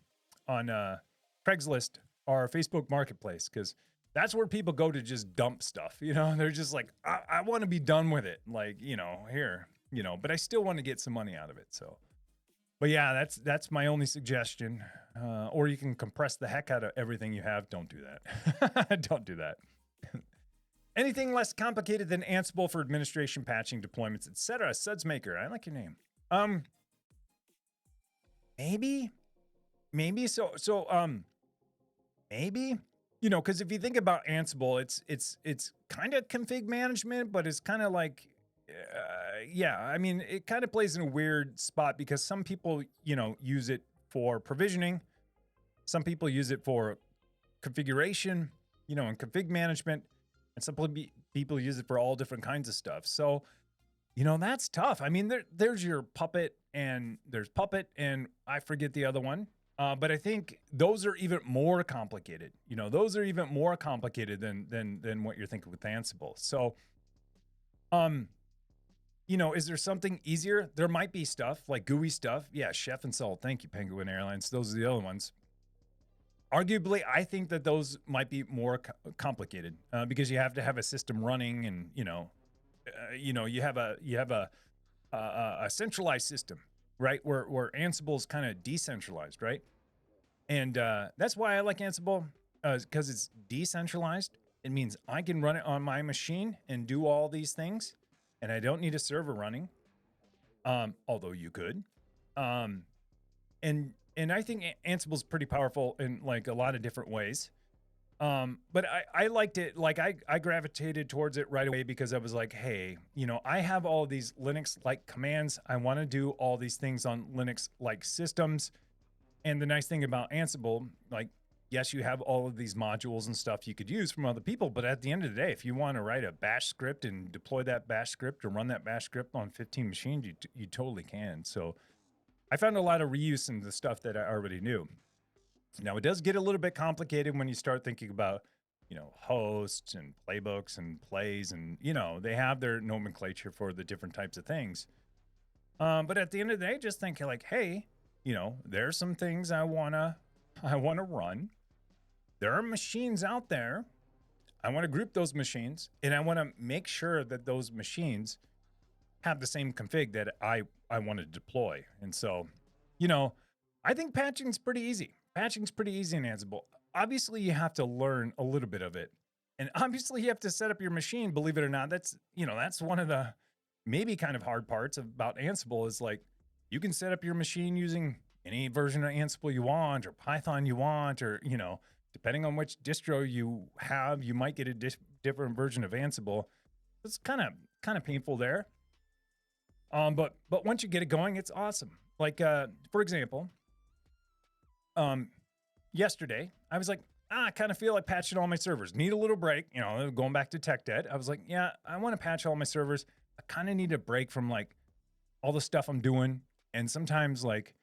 Craigslist or Facebook Marketplace, because that's where people go to just dump stuff. They're just like, I want to be done with it. Like, here, but I still want to get some money out of it. So, but yeah, that's my only suggestion. Or you can compress the heck out of everything you have. Don't do that. Don't do that. Anything less complicated than Ansible for administration, patching, deployments, etc. Sudsmaker, I like your name. Maybe. maybe maybe, because if you think about Ansible, it's kind of config management, but it's kind of like, yeah, I mean, it kind of plays in a weird spot because some people, use it for provisioning, some people use it for configuration, and config management, and some people use it for all different kinds of stuff. So, that's tough. I mean, there's your Puppet, and there's Puppet, and I forget the other one. But I think those are even more complicated. Those are even more complicated than what you're thinking with Ansible. So, is there something easier? There might be stuff like GUI stuff. Yeah, Chef and Salt. Thank you, Penguin Airlines. Those are the other ones. Arguably, I think that those might be more complicated because you have to have a system running, and you have a centralized system, right? Where Ansible is kind of decentralized, right? And that's why I like Ansible, because it's decentralized. It means I can run it on my machine and do all these things, and I don't need a server running. Although you could. And I think Ansible's pretty powerful in like a lot of different ways. But I liked it. Like I gravitated towards it right away because I was like, hey, I have all of these Linux-like commands. I want to do all these things on Linux-like systems. And the nice thing about Ansible, like, yes, you have all of these modules and stuff you could use from other people. But at the end of the day, if you want to write a bash script and deploy that bash script or run that bash script on 15 machines, you totally can. So I found a lot of reuse in the stuff that I already knew. Now, it does get a little bit complicated when you start thinking about, hosts and playbooks and plays, and, they have their nomenclature for the different types of things. But at the end of the day, just think like, hey, there's some things I wanna run. There are machines out there. I want to group those machines, and I want to make sure that those machines have the same config that I want to deploy. And so, I think patching's pretty easy. Patching's pretty easy in Ansible. Obviously, you have to learn a little bit of it. And obviously, you have to set up your machine, believe it or not. That's one of the maybe kind of hard parts about Ansible is like, you can set up your machine using any version of Ansible you want, or Python you want, or, depending on which distro you have, you might get a different version of Ansible. It's kind of painful there. But once you get it going, it's awesome. Like, for example, yesterday I was like, I kind of feel like patching all my servers. Need a little break, going back to tech debt. I was like, yeah, I want to patch all my servers. I kind of need a break from like all the stuff I'm doing. And sometimes like,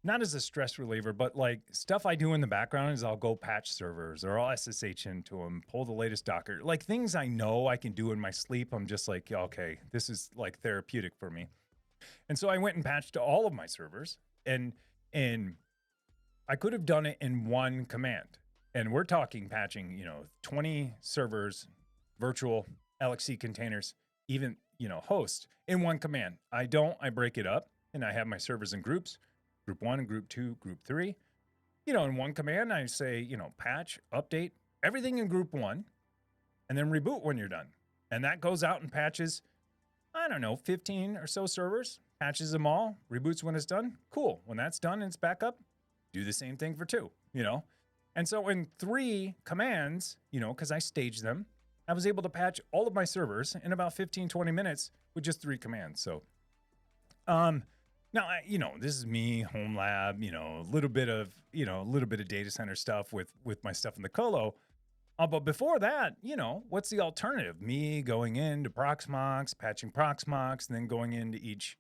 not as a stress reliever, but like stuff I do in the background is I'll go patch servers, or I'll SSH into them, pull the latest Docker, like things I know I can do in my sleep. I'm just like, okay, this is like therapeutic for me. And so I went and patched all of my servers, and I could have done it in one command. And we're talking patching, 20 servers, virtual LXC containers, even, hosts in one command. I break it up, and I have my servers in groups, group 1, group 2, group 3. In one command, I say, patch, update everything in group 1, and then reboot when you're done. And that goes out and patches, 15 or so servers, patches them all, reboots when it's done. Cool. When that's done and it's back up, do the same thing for 2, And so in 3 commands, because I staged them, I was able to patch all of my servers in about 15, 20 minutes with just 3 commands. So, now, this is me, home lab, a little bit of data center stuff with my stuff in the colo. But before that, what's the alternative? Me going into Proxmox, patching Proxmox, and then going into each,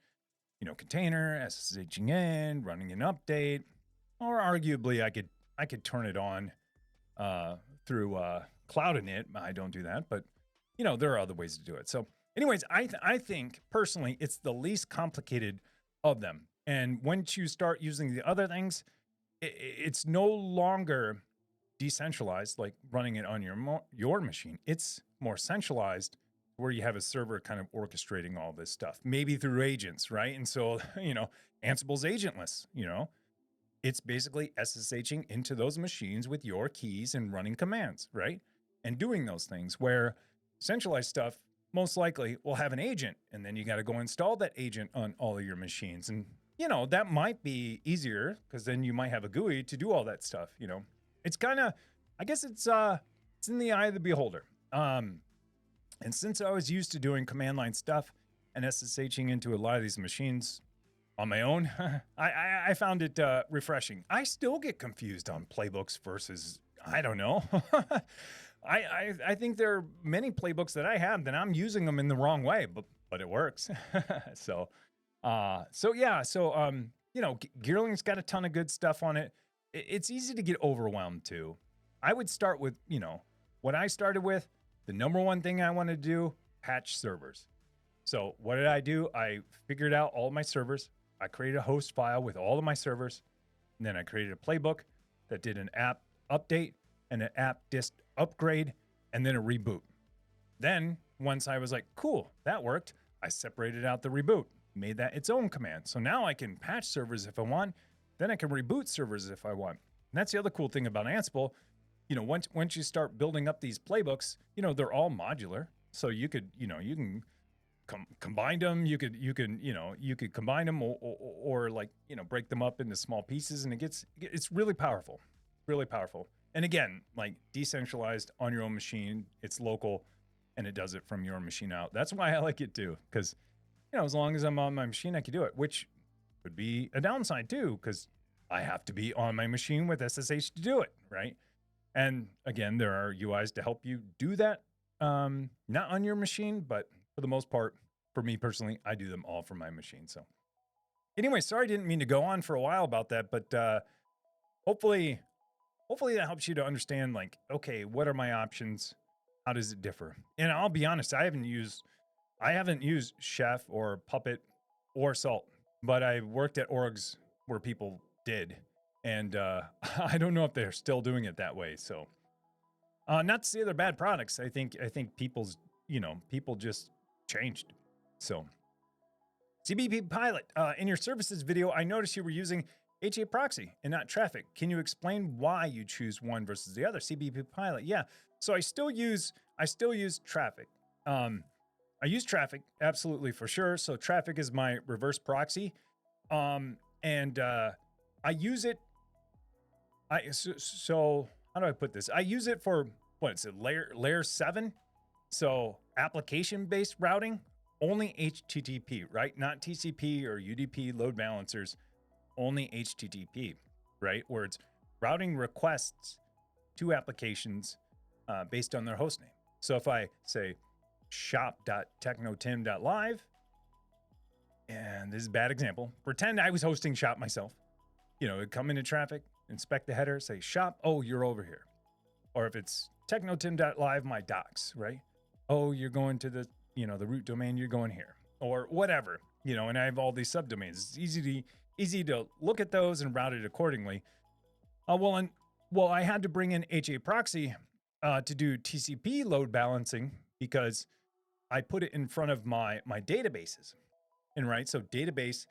container, SSHing in, running an update, or arguably I could turn it on through Cloud Init. I don't do that, but there are other ways to do it. So, anyways, I think personally it's the least complicated of them. And once you start using the other things, it's no longer decentralized, like running it on your machine. It's more centralized, where you have a server kind of orchestrating all this stuff, maybe through agents, right? And so, Ansible's agentless, it's basically SSHing into those machines with your keys and running commands, right? And doing those things, where centralized stuff most likely will have an agent, and then you got to go install that agent on all of your machines. And you know, that might be easier because then you might have a GUI to do all that stuff, you know. It's kind of, I guess it's in the eye of the beholder. And since I was used to doing command line stuff and SSHing into a lot of these machines on my own, I found it refreshing. I still get confused on playbooks versus, I don't know. I think there are many playbooks that I have that I'm using them in the wrong way, but it works. So yeah, you know, Gearling's got a ton of good stuff on it. It's easy to get overwhelmed too. I would start with, you know, what I started with, the number one thing I want to do, patch servers. So what did I do? I figured out all of my servers. I created a host file with all of my servers. And then I created a playbook that did an app update and an app disk upgrade and then a reboot. Then once I was like, cool, that worked, I separated out the reboot, made that its own command. So now I can patch servers if I want. Then I can reboot servers if I want. And that's the other cool thing about Ansible. You know, once you start building up these playbooks, you know, they're all modular. So you could, you know, you can combine them. You could combine them or like, you know, break them up into small pieces, and it's really powerful, really powerful. And again, like decentralized on your own machine, it's local, and it does it from your machine out. That's why I like it too, because, you know, as long as I'm on my machine, I can do it, which could be a downside too, because I have to be on my machine with SSH to do it, right? And again, there are UIs to help you do that, not on your machine, but for the most part, for me personally, I do them all from my machine. So anyway, sorry, I didn't mean to go on for a while about that, but hopefully that helps you to understand, like, okay, what are my options? How does it differ? And I'll be honest, I haven't used Chef or Puppet or Salt, but I worked at orgs where people did. And I don't know if they're still doing it that way. So not to say they're bad products. I think people just changed. So CBP Pilot, in your services video, I noticed you were using HA Proxy and not Traefik. Can you explain why you choose one versus the other? CBP Pilot, yeah. So I still use Traefik. I use Traefik, absolutely, for sure. So Traefik is my reverse proxy. And I use it. So how do I put this? I use it for, what is it, layer 7? So application-based routing, only HTTP, right? Not TCP or UDP load balancers, only HTTP, right? Where it's routing requests to applications based on their host name. So if I say shop.technotim.live, and this is a bad example, pretend I was hosting shop myself. You know, it'd come into Traefik, inspect the header, say shop, oh, you're over here. Or if it's technotim.live, my docs, right? Oh, you're going to the, you know, the root domain, you're going here. Or whatever, you know, and I have all these subdomains. It's easy to look at those and route it accordingly. Well, I had to bring in HA Proxy to do TCP load balancing because I put it in front of my databases. And right, so database,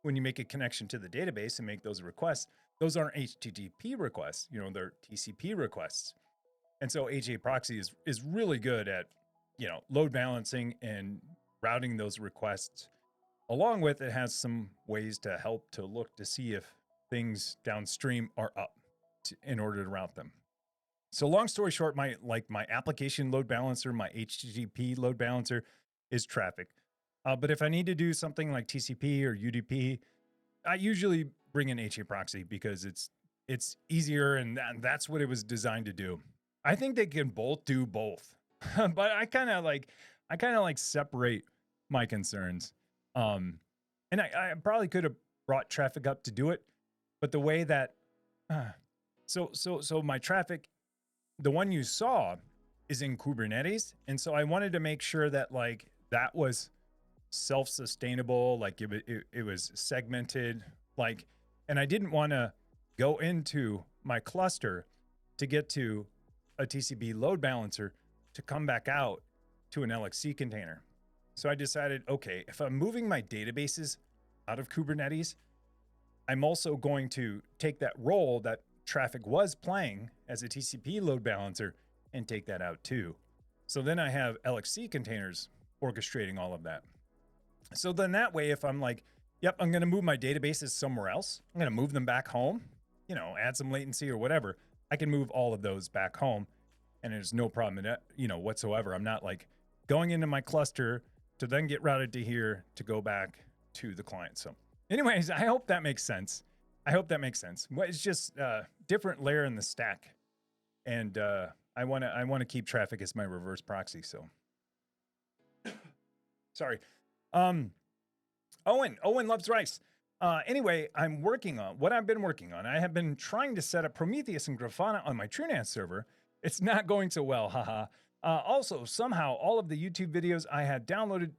when you make a connection to the database and make those requests, those aren't HTTP requests, you know, they're TCP requests. And so HA Proxy is really good at, you know, load balancing and routing those requests. Along with, it has some ways to help to look to see if things downstream are up in order to route them. So long story short, my application load balancer, my HTTP load balancer is Traefik. But if I need to do something like TCP or UDP, I usually bring in HA Proxy because it's easier, and that's what it was designed to do. I think they can both do both, but I kind of like separate my concerns. And I probably could have brought Traefik up to do it, but the way that so my Traefik, the one you saw, is in Kubernetes, and so I wanted to make sure that like that was self-sustainable, like it was segmented, like, and I didn't want to go into my cluster to get to a TCP load balancer to come back out to an LXC container. So I decided, okay, if I'm moving my databases out of Kubernetes, I'm also going to take that role that Traefik was playing as a TCP load balancer and take that out too. So then I have LXC containers orchestrating all of that. So then that way, if I'm like Yep, I'm going to move my databases somewhere else. I'm going to move them back home, you know, add some latency or whatever. I can move all of those back home, and there's no problem in it, you know, whatsoever. I'm not like going into my cluster to then get routed to here to go back to the client. So anyways, I hope that makes sense. I hope that makes sense. Well, it's just a different layer in the stack. And I want to keep Traefik as my reverse proxy. So sorry. Owen loves rice. Anyway, I'm working on what I've been working on. I have been trying to set up Prometheus and Grafana on my TrueNAS server. It's not going so well, haha. Also, somehow, all of the YouTube videos I had downloaded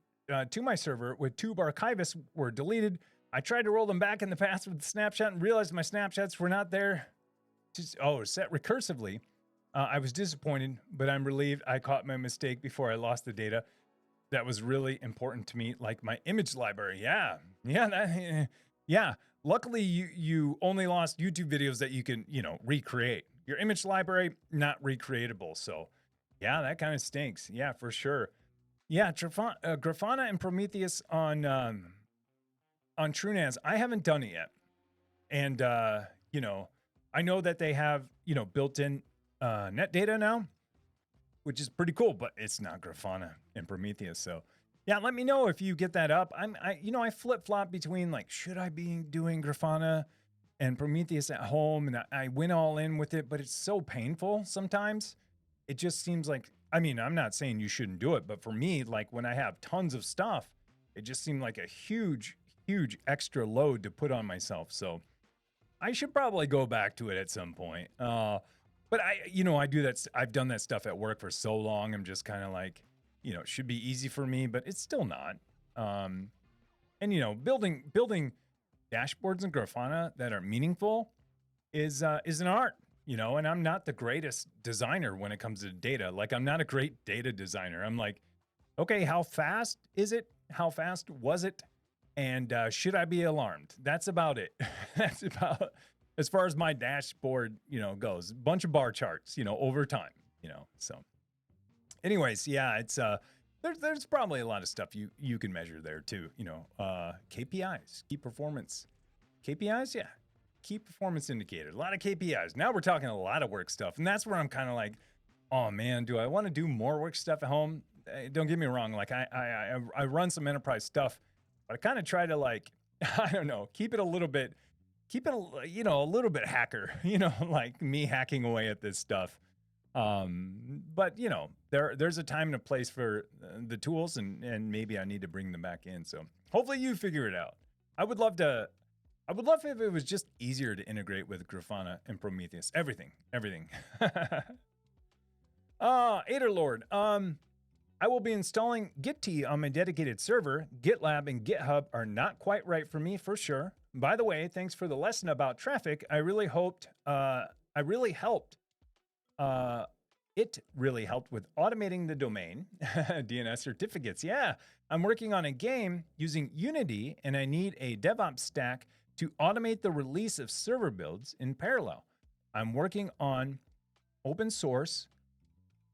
to my server with tube archivists were deleted. I tried to roll them back in the past with the snapshot and realized my snapshots were not there. Set recursively. I was disappointed, but I'm relieved I caught my mistake before I lost the data. That was really important to me, like my image library. Yeah. Luckily, you only lost YouTube videos that you can, you know, recreate. Your image library, not recreatable. So, yeah, that kind of stinks. Yeah, for sure. Yeah, Grafana and Prometheus on TrueNAS, I haven't done it yet. And, you know, I know that they have, you know, built-in net data now, which is pretty cool, but it's not Grafana and Prometheus. So yeah, let me know if you get that up. I flip-flop between like, should I be doing Grafana and Prometheus at home? And I went all in with it, but it's so painful sometimes. It just seems like, I mean, I'm not saying you shouldn't do it, but for me, like when I have tons of stuff, it just seemed like a huge extra load to put on myself. So I should probably go back to it at some point. But I do that. I've done that stuff at work for so long. I'm just kind of like, you know, it should be easy for me, but it's still not. And you know, building dashboards in Grafana that are meaningful is an art, you know, and I'm not the greatest designer when it comes to data. Like I'm not a great data designer. I'm like, okay, how fast is it? How fast was it? And should I be alarmed? That's about it. That's about as far as my dashboard, you know, goes. A bunch of bar charts, you know, over time, you know. So anyways, yeah, it's there's probably a lot of stuff you can measure there too, you know. KPIs, key performance. KPIs, yeah. Key performance indicator. A lot of KPIs. Now we're talking a lot of work stuff. And that's where I'm kind of like, oh man, do I want to do more work stuff at home? Don't get me wrong, like I run some enterprise stuff, but I kind of try to like, I don't know, keep it a little bit hacker, you know, like me hacking away at this stuff. But you know, there's a time and a place for the tools and maybe I need to bring them back in. So hopefully you figure it out. I would love if it was just easier to integrate with Grafana and Prometheus. Everything. Aderlord, I will be installing Gitea on my dedicated server. GitLab and GitHub are not quite right for me, for sure. By the way, thanks for the lesson about Traefik. It really helped with automating the domain DNS certificates. Yeah, I'm working on a game using Unity, and I need a DevOps stack to automate the release of server builds in parallel. I'm working on open source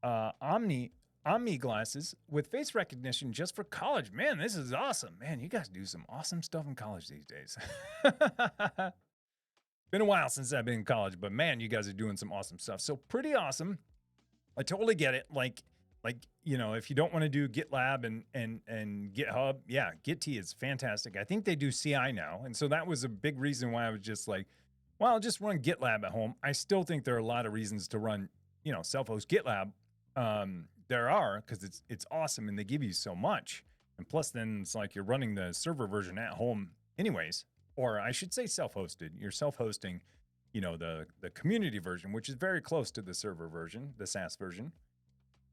Omni glasses with face recognition just for college. Man, this is awesome. Man, you guys do some awesome stuff in college these days. Been a while since I've been in college, but man, you guys are doing some awesome stuff. So pretty awesome. I totally get it. Like, you know, if you don't want to do GitLab and GitHub, yeah, Gitea is fantastic. I think they do CI now. And so that was a big reason why I was just like, well, I'll just run GitLab at home. I still think there are a lot of reasons to run, you know, self-host GitLab. There are, because it's awesome and they give you so much. And plus then it's like you're running the server version at home anyways, or I should say self-hosted. You're self-hosting, you know, the community version, which is very close to the server version, the SaaS version.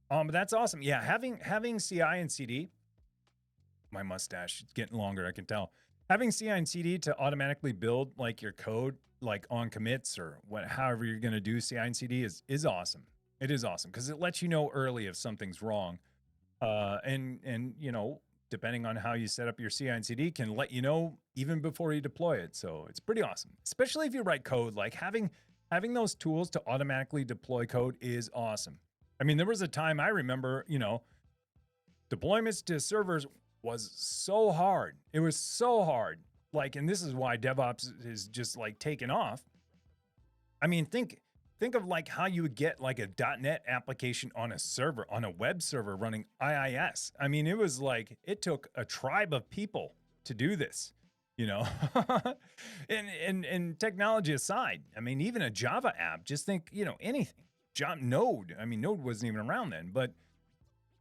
But that's awesome. Yeah, having CI and CD, my mustache is getting longer, I can tell. Having CI and CD to automatically build like your code, like on commits or however you're going to do CI and CD is awesome. It is awesome because it lets you know early if something's wrong. And you know, depending on how you set up your CI and CD can let you know even before you deploy it. So it's pretty awesome, especially if you write code. Like having those tools to automatically deploy code is awesome. I mean, there was a time I remember, you know, deployments to servers was so hard. It was so hard. like, and this is why DevOps is just like taken off. I mean, think of like how you would get like a .NET application on a server, on a web server running IIS. I mean, it was like, it took a tribe of people to do this, you know. and technology aside, I mean, even a Java app, just think, you know, anything. Node, I mean, Node wasn't even around then, but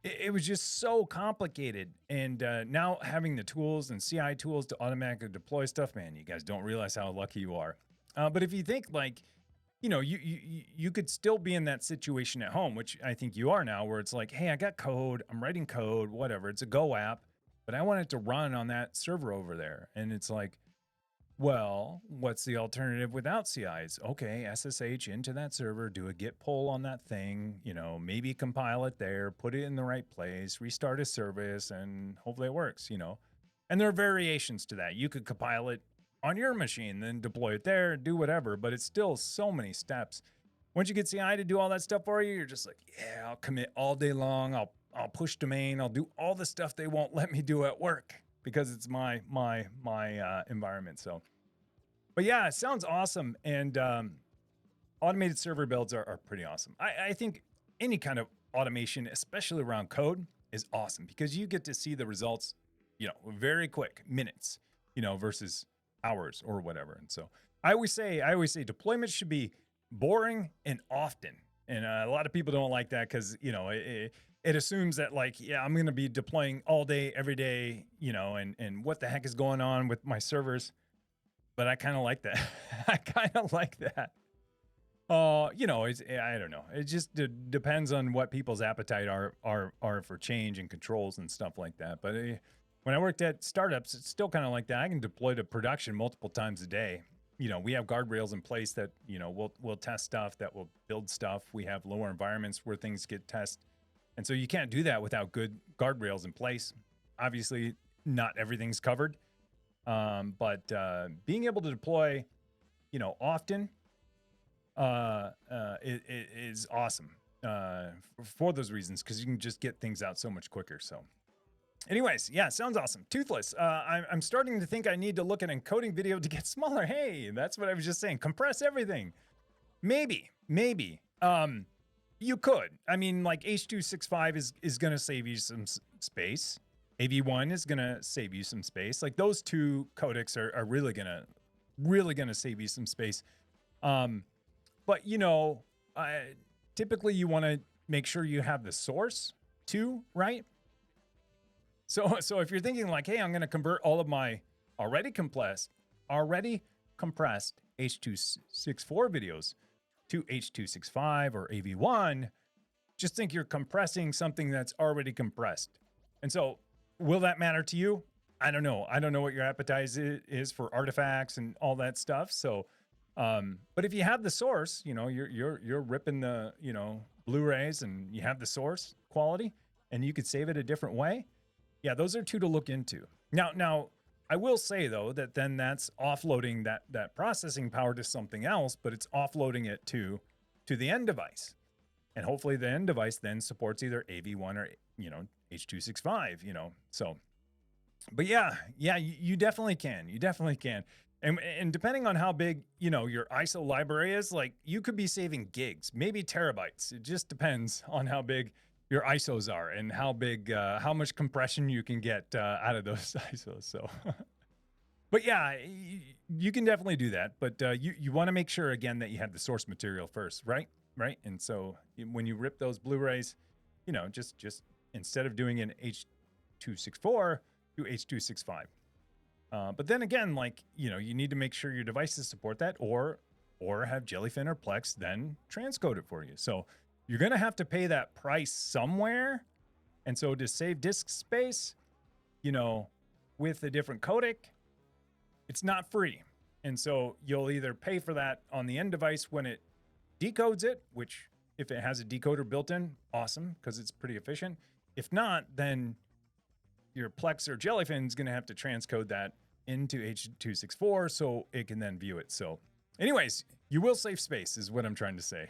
it was just so complicated. And now having the tools and CI tools to automatically deploy stuff, man, you guys don't realize how lucky you are. But if you think like, you know, you could still be in that situation at home, which I think you are now, where it's like, hey, I got code, I'm writing code, whatever. It's a Go app, but I want it to run on that server over there. And it's like, well, what's the alternative without CIs? Okay, SSH into that server, do a git pull on that thing, you know, maybe compile it there, put it in the right place, restart a service, and hopefully it works, you know. And there are variations to that. You could compile it on your machine, then deploy it there, do whatever, but it's still so many steps. Once you get CI to do all that stuff for you, you're just like, yeah, I'll commit all day long. I'll push domain. I'll do all the stuff they won't let me do at work because it's my environment. So, but yeah, it sounds awesome. And automated server builds are pretty awesome. I think any kind of automation, especially around code, is awesome because you get to see the results, you know, very quick, minutes, you know, versus hours or whatever. And so I always say deployment should be boring and often. And a lot of people don't like that because, you know, it assumes that like, yeah, I'm going to be deploying all day, every day, you know, and what the heck is going on with my servers. But I kind of like that. I kind of like that. You know, I don't know. It just depends on what people's appetite are for change and controls and stuff like that. But when I worked at startups, it's still kind of like that. I can deploy to production multiple times a day. You know, we have guardrails in place that, you know, we'll test stuff, that will build stuff. We have lower environments where things get tested. And so you can't do that without good guardrails in place. Obviously, not everything's covered. But being able to deploy, you know, often it is awesome for those reasons, because you can just get things out so much quicker. So anyways, yeah, sounds awesome. Toothless. I'm starting to think I need to look at encoding video to get smaller. Hey, that's what I was just saying. Compress everything. Maybe. You could. I mean, like H.265 is going to save you some space. AV1 is going to save you some space. Like those two codecs are really going to save you some space. But you know, typically you want to make sure you have the source too, right? So if you're thinking like, hey, I'm going to convert all of my already compressed H.264 videos to H.265 or AV1, just think you're compressing something that's already compressed. And so will that matter to you? I don't know. I don't know what your appetite is for artifacts and all that stuff. So, but if you have the source, you know, you're ripping the, you know, Blu-rays and you have the source quality and you could save it a different way. Yeah, those are two to look into. Now, I will say though that then that's offloading that processing power to something else, but it's offloading it to the end device, and hopefully the end device then supports either AV1 or, you know, H.265. You know, so. But yeah, you definitely can. You definitely can. And depending on how big, you know, your ISO library is, like you could be saving gigs, maybe terabytes. It just depends on how big your ISOs are and how big, how much compression you can get out of those ISOs. So, but yeah, you can definitely do that. But you want to make sure again that you have the source material first, right? Right. And so when you rip those Blu-rays, you know, just instead of doing an H.264, do H.265. But then again, like, you know, you need to make sure your devices support that, or have Jellyfin or Plex then transcode it for you. So you're going to have to pay that price somewhere. And so to save disk space, you know, with a different codec, it's not free. And so you'll either pay for that on the end device when it decodes it, which if it has a decoder built in, awesome, because it's pretty efficient. If not, then your Plex or Jellyfin is going to have to transcode that into H.264 so it can then view it. So anyways, you will save space is what I'm trying to say.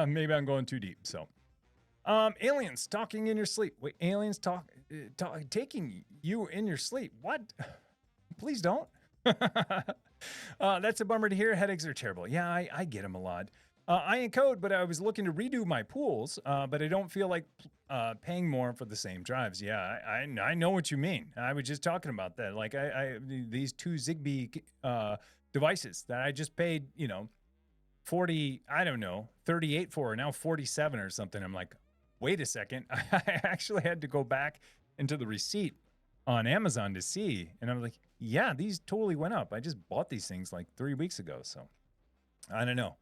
Maybe I'm going too deep. So aliens talking in your sleep. Wait, aliens taking you in your sleep. What? Please don't. That's a bummer to hear. Headaches are terrible. Yeah, I get them a lot. I encode, but I was looking to redo my pools, but I don't feel like paying more for the same drives. Yeah, I know what you mean. I was just talking about that. Like these two Zigbee devices that I just paid, 40, I don't know, 38 for, now 47 or something. I'm like, wait a second. I actually had to go back into the receipt on Amazon to see. And I'm like, yeah, these totally went up. I just bought these things like 3 weeks ago. So I don't know.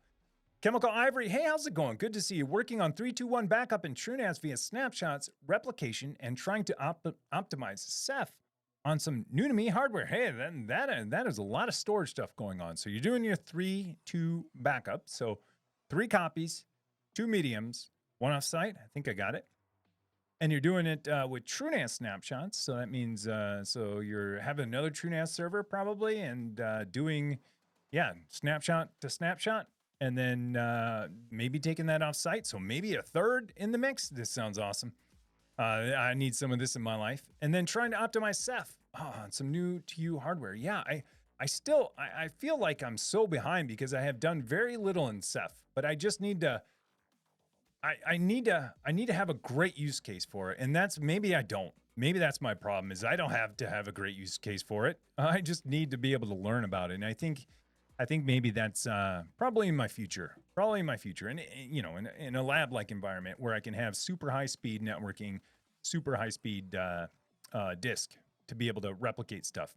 Chemical Ivory, hey, how's it going? Good to see you. Working on 321 backup and TrueNAS via snapshots, replication, and trying to optimize Ceph on some new to me hardware. Hey, that is a lot of storage stuff going on. So you're doing your 3.2 backup. So 3 copies, 2 mediums, 1 offsite. I think I got it. And you're doing it with TrueNAS snapshots. So that means so you're having another TrueNAS server probably and doing, snapshot to snapshot. And then maybe taking that off site. So maybe a third in the mix. This sounds awesome. I need some of this in my life. And then trying to optimize Ceph on some new to you hardware. Yeah, I feel like I'm so behind because I have done very little in Ceph, but I just need to, I need to have a great use case for it. And maybe I don't. Maybe that's my problem is I don't have to have a great use case for it. I just need to be able to learn about it. And I think maybe that's probably in my future. And in a lab-like environment where I can have super high-speed networking, super high-speed disk to be able to replicate stuff.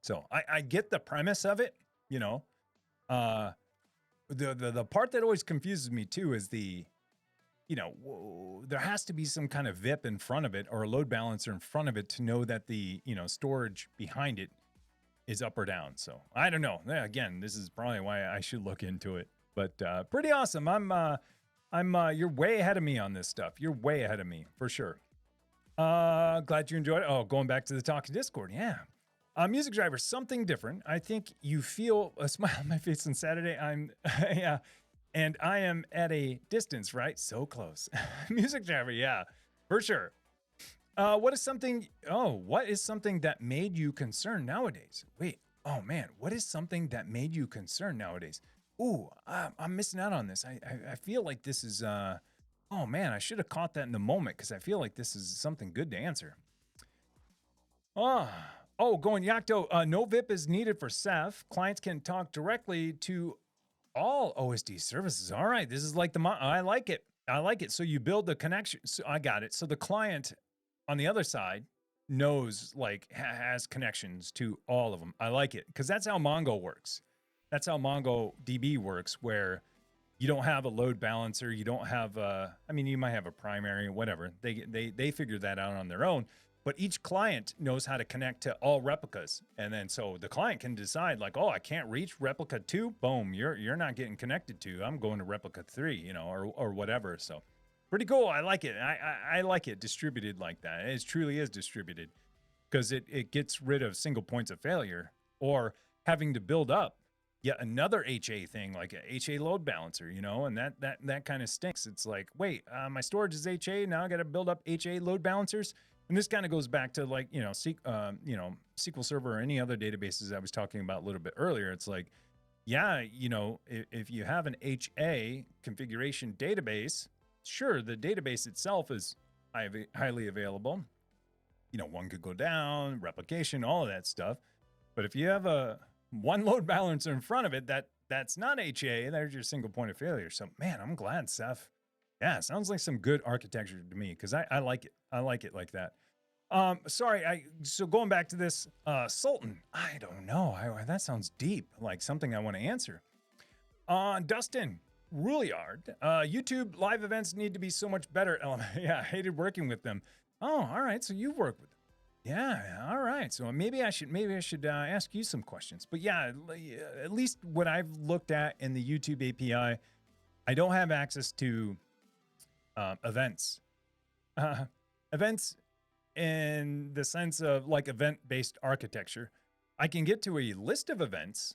So I get the premise of it. The part that always confuses me too is there has to be some kind of VIP in front of it or a load balancer in front of it to know that the storage behind it is up or down. So I don't know. Again, this is probably why I should look into it. But pretty awesome. You're way ahead of me on this stuff. You're way ahead of me for sure. Glad you enjoyed it. Oh, going back to the talk Discord. Yeah. Music driver, something different. I think you feel a smile on my face on Saturday. Yeah. And I am at a distance, right? So close. Music driver. Yeah, for sure. What is something that made you concerned nowadays? Wait, oh man, what is something that made you concerned nowadays? Ooh, I'm missing out on this. I feel like this is, oh man, I should have caught that in the moment because I feel like this is something good to answer. Going Yocto, no VIP is needed for Ceph. Clients can talk directly to all OSD services. All right, this is like I like it. So you build the connection. So I got it. So the client on the other side knows has connections to all of them. I like it because that's how Mongo works. That's how MongoDB works, where you don't have a load balancer. You don't have you might have a primary, whatever. They figure that out on their own. But each client knows how to connect to all replicas. And then so the client can decide I can't reach replica 2. Boom, you're not getting connected to. I'm going to replica 3, or whatever. So pretty cool. I like it. I like it distributed like that. It truly is distributed because it gets rid of single points of failure or having to build up yet another HA thing like a HA load balancer, and that kind of stinks. It's like, wait, my storage is HA. Now I got to build up HA load balancers. And this kind of goes back to SQL Server or any other databases I was talking about a little bit earlier. It's like, if you have an HA configuration database, sure, the database itself is highly available. One could go down, replication, all of that stuff. But if you have one load balancer in front of it, that's not HA, there's your single point of failure. So, man, I'm glad Ceph. Yeah, it sounds like some good architecture to me because I like it. I like it like that. So going back to this Sultan, I don't know. That sounds deep, like something I want to answer. Dustin Rouliard, YouTube live events need to be so much better. Yeah, I hated working with them. Oh, all right. So you work with them. Yeah, all right. So maybe I should ask you some questions. But yeah, at least what I've looked at in the YouTube API, I don't have access to events. Events in the sense of event-based architecture. I can get to a list of events,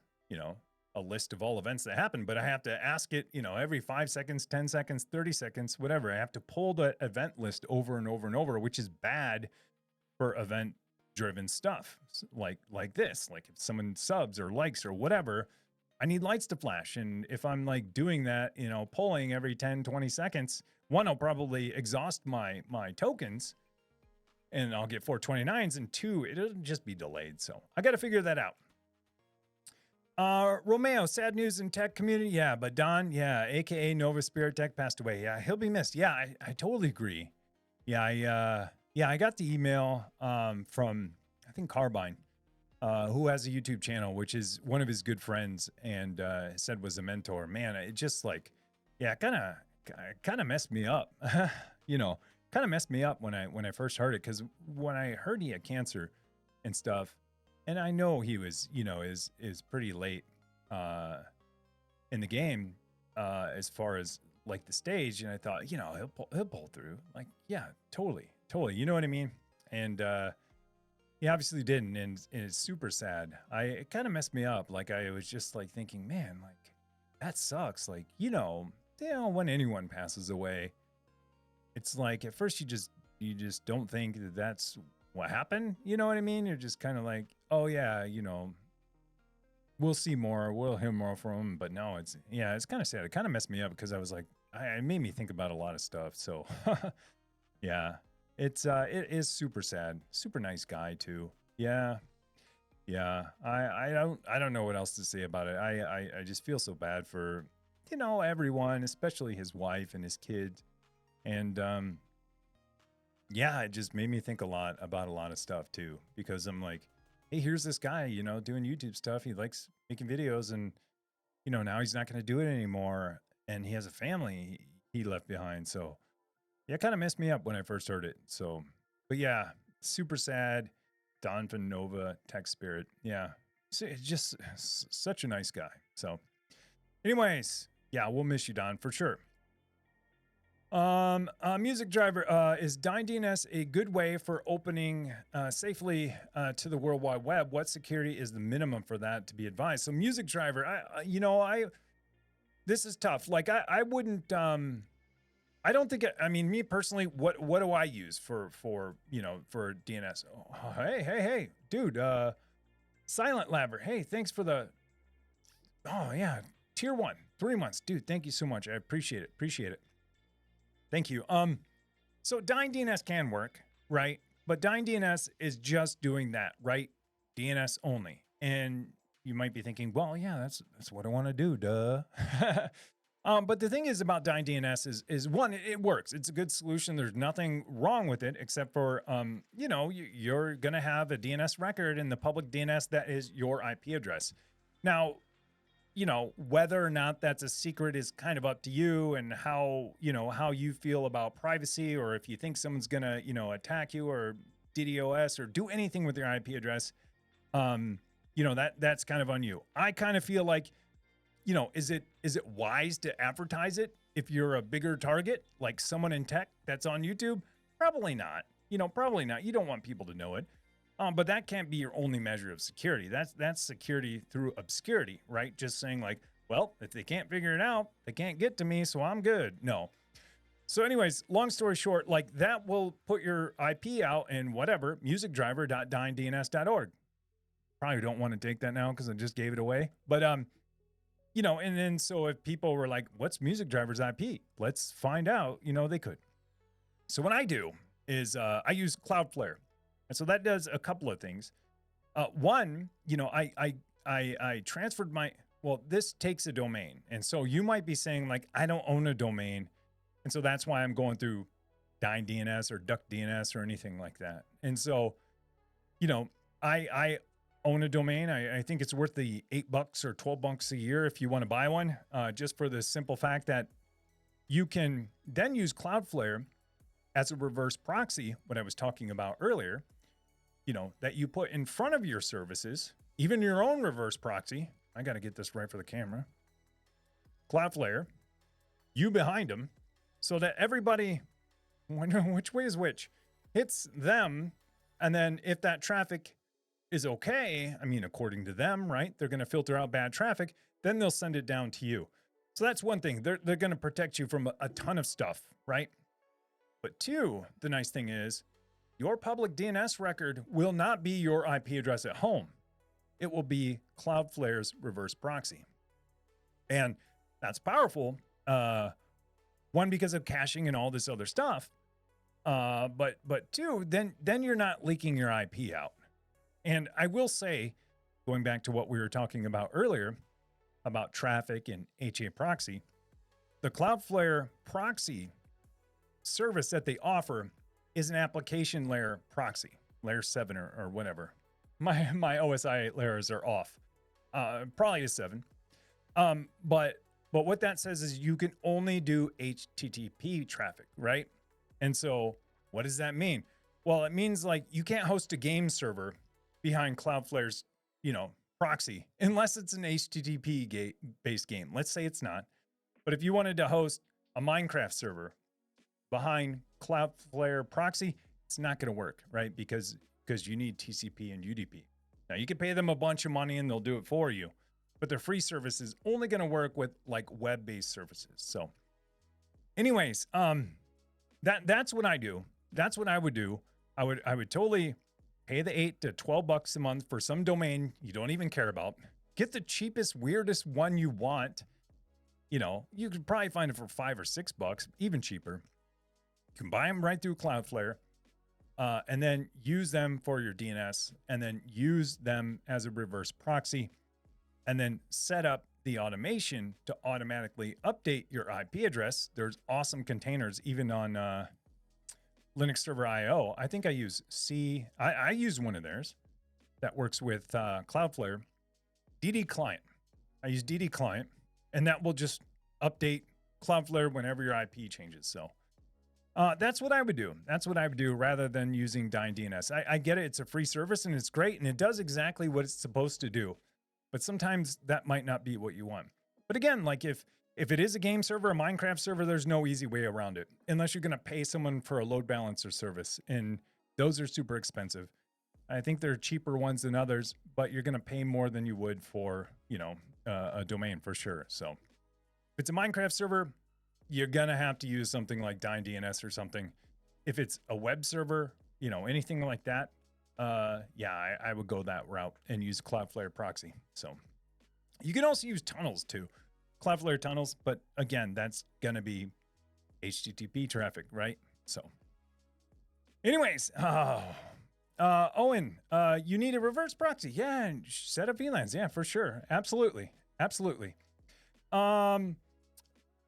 a list of all events that happen, but I have to ask it, every 5 seconds, 10 seconds, 30 seconds, whatever. I have to pull the event list over and over and over, which is bad for event driven stuff like this. Like if someone subs or likes or whatever, I need lights to flash. And if I'm like doing that, you know, polling every 10, 20 seconds, one, I'll probably exhaust my tokens and I'll get 429s, and two, it'll just be delayed. So I got to figure that out. Romeo, sad news in tech community. Yeah, but Don, yeah, aka Novaspirit Tech passed away. Yeah, he'll be missed. Yeah, I totally agree. Yeah, I got the email from I think Carbine, who has a YouTube channel, which is one of his good friends, and said was a mentor. Man, it just like, yeah, kind of messed me up. You know, kind of messed me up when I first heard it, because when I heard he had cancer and stuff, and I know he was, you know, is pretty late in the game as far as like the stage, and I thought, you know, he'll pull through. Like, yeah, totally, you know what I mean? And he obviously didn't, and it's super sad. It kind of messed me up. Like I was just like thinking, man, like that sucks. Like, you know, when anyone passes away, it's like at first you just don't think that that's what happened. You know what I mean? You're just kind of like, oh yeah, you know, we'll see more, we'll hear more from him. But no, it's kind of sad. It kind of messed me up because I was like, it made me think about a lot of stuff. So yeah, it is super sad. Super nice guy too. Yeah. I don't know what else to say about it. I just feel so bad for, you know, everyone, especially his wife and his kids. And yeah, it just made me think a lot about a lot of stuff too, because I'm like, hey, here's this guy, you know, doing YouTube stuff. He likes making videos, and you know, now he's not going to do it anymore, and he has a family he left behind. So yeah, it kind of messed me up when I first heard it. So, but yeah, super sad. Don from Nova Tech Spirit. Yeah, so it's just such a nice guy. So anyways, yeah, we'll miss you, Don, for sure. Music driver, is DynDNS a good way for opening safely to the World Wide Web? What security is the minimum for that to be advised? So music driver, this is tough. Like I wouldn't, I don't think, I mean, me personally, what do I use for DNS? Oh, hey, dude, Silent Labber. Hey, thanks for the, oh yeah, tier 1, 3 months. Dude, thank you so much. I appreciate it. Thank you. So DynDNS can work, right? But DynDNS is just doing that, right? DNS only. And you might be thinking, well, yeah, that's what I want to do, duh. But the thing is about DynDNS is one, it works. It's a good solution. There's nothing wrong with it except for, you're going to have a DNS record in the public DNS that is your IP address. Now, you know, whether or not that's a secret is kind of up to you, and how you feel about privacy, or if you think someone's going to, attack you or DDoS or do anything with your IP address, that's kind of on you. I kind of feel like, is it wise to advertise it if you're a bigger target, like someone in tech that's on YouTube? Probably not. Probably not. You don't want people to know it. But that can't be your only measure of security. That's security through obscurity, right? Just saying like, well, if they can't figure it out, they can't get to me, so I'm good. No. So anyways, long story short, like that will put your IP out in whatever, musicdriver.dyndns.org. Probably don't want to take that now because I just gave it away. But, and then so if people were like, what's music driver's IP? Let's find out, they could. So what I do is I use Cloudflare. And so that does a couple of things. One, I transferred this takes a domain. And so you might be saying like, I don't own a domain. And so that's why I'm going through DynDNS or DuckDNS or anything like that. And so, I own a domain. I think it's worth the $8 or $12 a year if you want to buy one, just for the simple fact that you can then use Cloudflare as a reverse proxy, what I was talking about earlier, that you put in front of your services, even your own reverse proxy. I got to get this right for the camera. Cloudflare, you behind them, so that everybody, which way is which, hits them. And then if that traffic is okay, I mean, according to them, right, they're going to filter out bad traffic, then they'll send it down to you. So that's one thing. They're going to protect you from a ton of stuff, right? But two, the nice thing is your public DNS record will not be your IP address at home. It will be Cloudflare's reverse proxy. And that's powerful. One, because of caching and all this other stuff. But two, then you're not leaking your IP out. And I will say, going back to what we were talking about earlier about Traefik and HA proxy, the Cloudflare proxy service that they offer is an application layer proxy, layer 7 or whatever. My OSI layers are off, probably to 7. But what that says is you can only do HTTP traffic, right? And so what does that mean? Well, it means like you can't host a game server behind Cloudflare's, proxy, unless it's an HTTP based game. Let's say it's not. But if you wanted to host a Minecraft server behind Cloudflare proxy, it's not going to work, right? Because you need TCP and UDP. Now you can pay them a bunch of money and they'll do it for you, but their free service is only going to work with like web-based services. So anyways, that's what I do. That's what I would do. I would totally pay the $8 to $12 a month for some domain you don't even care about. Get the cheapest, weirdest one you want. You could probably find it for $5 or $6, even cheaper. You can buy them right through Cloudflare, and then use them for your DNS, and then use them as a reverse proxy, and then set up the automation to automatically update your IP address. There's awesome containers, even on Linux Server IO. I think I use I use one of theirs that works with Cloudflare. DD Client. I use DD Client, and that will just update Cloudflare whenever your IP changes. So that's what I would do. That's what I would do rather than using Dying DNS. I get it. It's a free service and it's great and it does exactly what it's supposed to do. But sometimes that might not be what you want. But again, like if it is a game server, a Minecraft server, there's no easy way around it unless you're going to pay someone for a load balancer service. And those are super expensive. I think there are cheaper ones than others, but you're going to pay more than you would for, a domain for sure. So if it's a Minecraft server, you're going to have to use something like Dying DNS or something. If it's a web server, anything like that, I would go that route and use Cloudflare proxy. So you can also use tunnels too. Cloudflare tunnels, but again, that's going to be HTTP traffic, right? So anyways, Owen, you need a reverse proxy. Yeah, and set up VLANs. Yeah, for sure. Absolutely.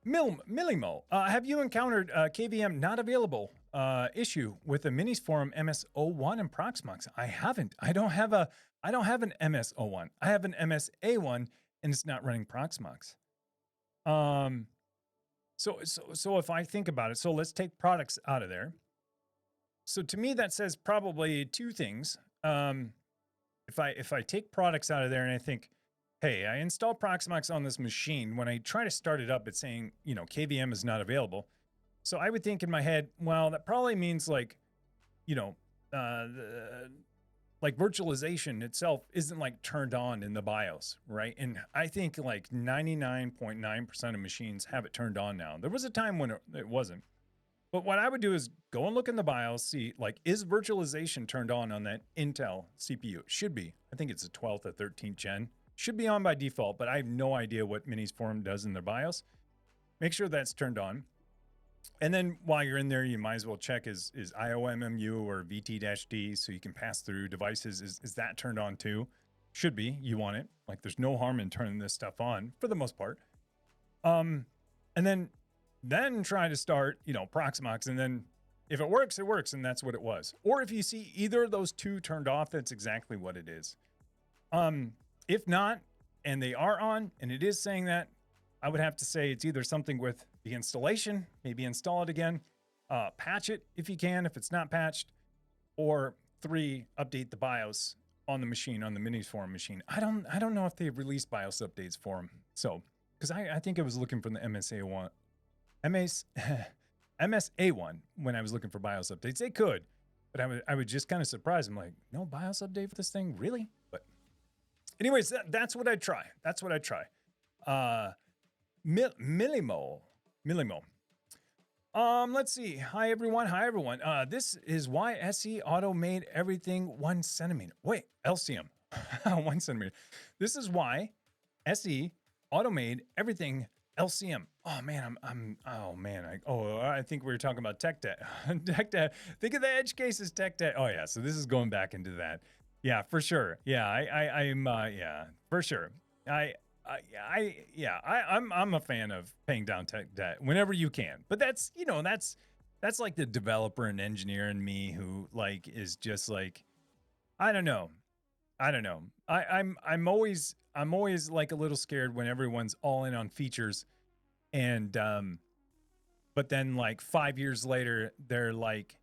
Millimo, have you encountered KVM not available issue with the minis forum MS01 and Proxmox? I haven't. I don't have an MS01. I have an MSA1 and it's not running Proxmox. So if I think about it, so let's take products out of there. So to me, that says probably two things. If I take products out of there and I think, hey, I installed Proxmox on this machine. When I try to start it up, it's saying, KVM is not available. So I would think in my head, well, that probably means like virtualization itself isn't like turned on in the BIOS, right? And I think like 99.9% of machines have it turned on now. There was a time when it wasn't. But what I would do is go and look in the BIOS, see like, is virtualization turned on that Intel CPU? It should be. I think it's the 12th or 13th gen. Should be on by default, but I have no idea what Minis Forum does in their BIOS. Make sure that's turned on. And then while you're in there, you might as well check is IOMMU or VT-D so you can pass through devices. Is that turned on too? Should be. You want it. Like there's no harm in turning this stuff on for the most part. And then try to start, Proxmox. And then if it works, it works. And that's what it was. Or if you see either of those two turned off, that's exactly what it is. If not, and they are on, and it is saying that, I would have to say it's either something with the installation, maybe install it again, patch it if you can, if it's not patched, or 3, update the BIOS on the machine, on the Minis Forum machine. I don't know if they've released BIOS updates for them. So, because I think I was looking for the MSA1 when I was looking for BIOS updates. They could, but I would just kind of surprise them, like, no BIOS update for this thing, really? But anyways, that's what I try. That's what I try. Millimo. Let's see. Hi everyone. Hi everyone. This is why SE Auto made everything 1 centimeter. Wait, LCM 1 centimeter. This is why SE Auto made everything LCM. Oh man, oh man. I think we were talking about tech debt. Tech debt. Think of the edge cases tech debt. Oh yeah. So this is going back into that. Yeah, for sure. Yeah, I'm yeah, for sure. I'm a fan of paying down tech debt whenever you can. But that's, that's like the developer and engineer in me who like is just like, I don't know. I don't know. I'm always like a little scared when everyone's all in on features and but then like 5 years later they're like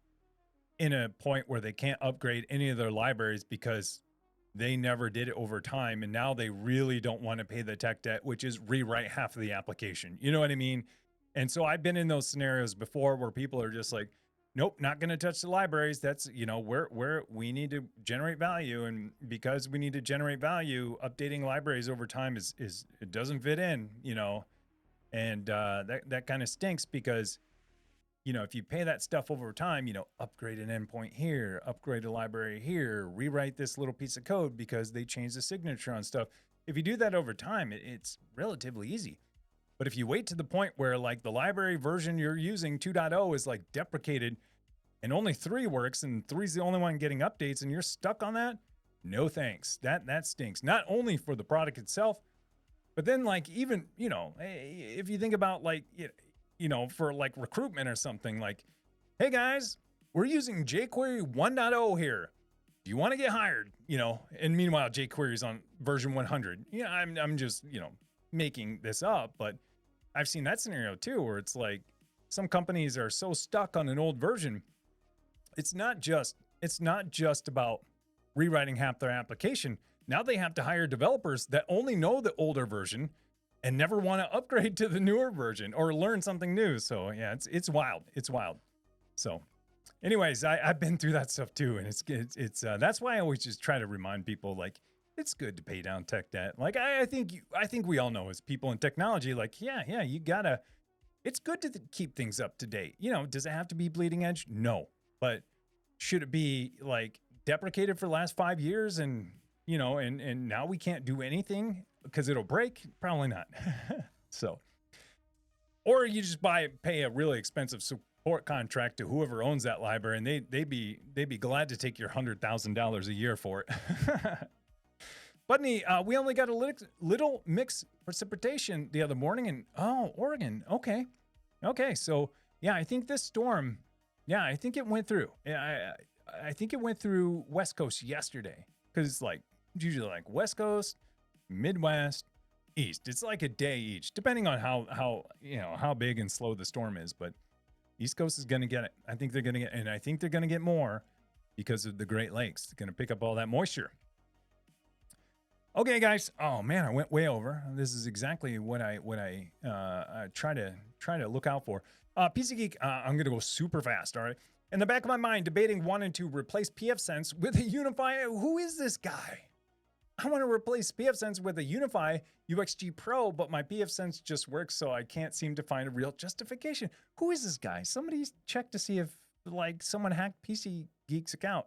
in a point where they can't upgrade any of their libraries because they never did it over time. And now they really don't want to pay the tech debt, which is rewrite half of the application. You know what I mean? And so I've been in those scenarios before where people are just like, nope, not going to touch the libraries. That's, where we need to generate value. And because we need to generate value, updating libraries over time is it doesn't fit in, and that kind of stinks because if you pay that stuff over time, upgrade an endpoint here, upgrade a library here, rewrite this little piece of code because they changed the signature on stuff. If you do that over time, it's relatively easy. But if you wait to the point where like the library version you're using 2.0 is like deprecated and only 3 works and 3 is the only one getting updates and you're stuck on that, no thanks. That stinks. Not only for the product itself, but then like even, if you think about like, for like recruitment or something like, hey guys, we're using jQuery 1.0 here. Do you want to get hired? And meanwhile, jQuery is on version 100. Yeah, I'm just, making this up, but I've seen that scenario too, where it's like some companies are so stuck on an old version. It's not just about rewriting half their application. Now they have to hire developers that only know the older version and never want to upgrade to the newer version or learn something new. So yeah, it's wild. It's wild. So anyways, I've been through that stuff too. And it's that's why I always just try to remind people like, it's good to pay down tech debt. Like I think we all know as people in technology, like, yeah, you gotta, it's good to keep things up to date. Does it have to be bleeding edge? No, but should it be like deprecated for the last 5 years and, and now we can't do anything because it'll break? Probably not. So, or you just pay a really expensive support contract to whoever owns that library, and they'd be glad to take your $100,000 a year for it. Budney, we only got a little mixed precipitation the other morning in Oregon. Okay. So yeah, I think this storm, I think it went through. I think it went through West Coast yesterday because it's like usually like West Coast, Midwest, East. It's like a day each, depending on how big and slow the storm is. But East Coast is going to get it. I think they're going to get, and I think they're going to get more because of the Great Lakes. They're going to pick up all that moisture. Okay, guys. Oh man, I went way over. This is exactly what I try to look out for. PC Geek, I'm gonna go super fast. All right. In the back of my mind, debating wanting to replace pfSense with a Unify. Who is this guy? I want to replace pfSense with a Unify UXG Pro, but my pfSense just works, so I can't seem to find a real justification. Who is this guy? Somebody check to see if like someone hacked PC Geek's account.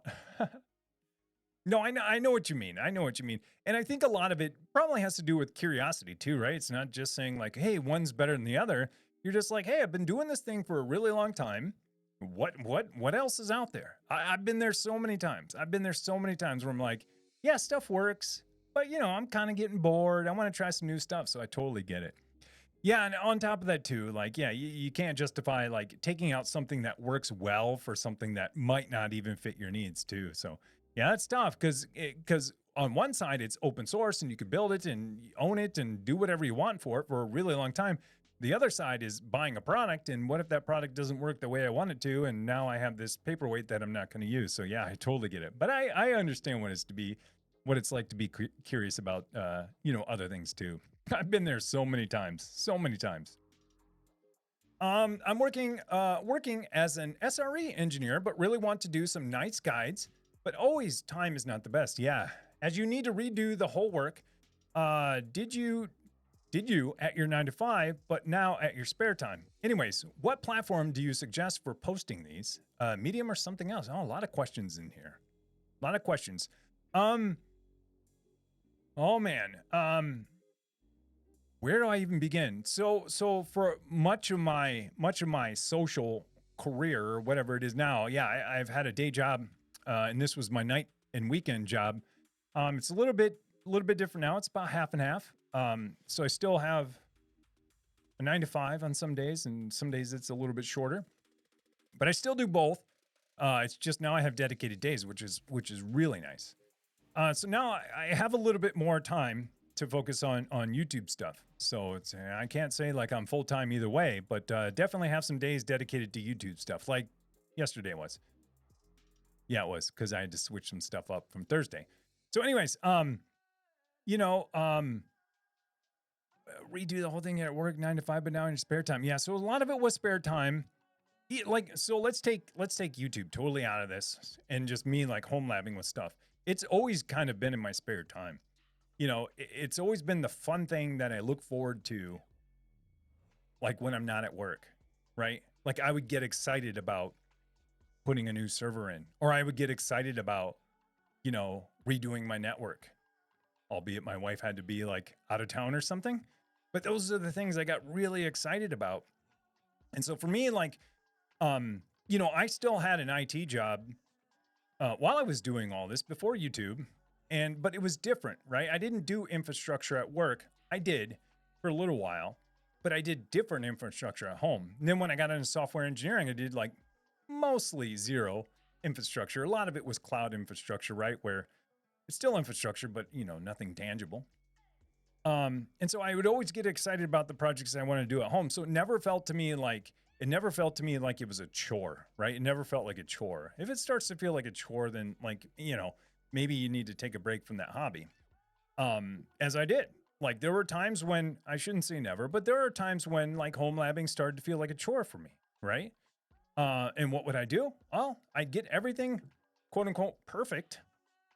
No, I know what you mean. And I think a lot of it probably has to do with curiosity too, right? It's not just saying like, hey, one's better than the other. You're just like, hey, I've been doing this thing for a really long time. What else is out there? I've been there so many times. Where I'm like, yeah, stuff works, but I'm kind of getting bored. I want to try some new stuff. So I totally get it. Yeah, and on top of that too, like, yeah, you can't justify like taking out something that works well for something that might not even fit your needs too. So yeah, that's tough because on one side it's open source and you can build it and own it and do whatever you want for it for a really long time. The other side is buying a product, and what if that product doesn't work the way I want it to, and now I have this paperweight that I'm not going to use. So yeah, I totally get it. But I understand what it's like to be curious about other things too. I've been there so many times. I'm working as an SRE engineer, but really want to do some nice guides. But always time is not the best. Yeah. As you need to redo the whole work. Did you did you at your 9 to 5, but now at your spare time? Anyways, what platform do you suggest for posting these? Medium or something else? Oh, a lot of questions in here. A lot of questions. Oh man. Where do I even begin? So for much of my social career or whatever it is now, yeah, I've had a day job, and this was my night and weekend job. It's a little bit different now. It's about half and half. So I still have a 9 to 5 on some days, and some days it's a little bit shorter. But I still do both. It's just now I have dedicated days, which is really nice. So now I have a little bit more time to focus on YouTube stuff. So it's I can't say like I'm full time either way, but definitely have some days dedicated to YouTube stuff, like yesterday was. Yeah, it was, because I had to switch some stuff up from Thursday. So, anyways, redo the whole thing at work 9 to 5, but now in your spare time. Yeah, so a lot of it was spare time. So let's take YouTube totally out of this and just me like home labbing with stuff. It's always kind of been in my spare time. It's always been the fun thing that I look forward to, like when I'm not at work, right? Like I would get excited about putting a new server in, or I would get excited about, redoing my network, albeit my wife had to be like out of town or something. But those are the things I got really excited about. And so for me, like, I still had an IT job while I was doing all this before YouTube. But it was different, right? I didn't do infrastructure at work. I did for a little while, but I did different infrastructure at home. And then when I got into software engineering, I did like mostly zero infrastructure. A lot of it was cloud infrastructure, right? Where it's still infrastructure, but nothing tangible. And so I would always get excited about the projects I want to do at home. So it never felt to me like it was a chore, right? It never felt like a chore. If it starts to feel like a chore, then like, maybe you need to take a break from that hobby. As I did. Like there were times when, I shouldn't say never, but there are times when like home labbing started to feel like a chore for me, right? And what would I do? Well, I'd get everything quote unquote perfect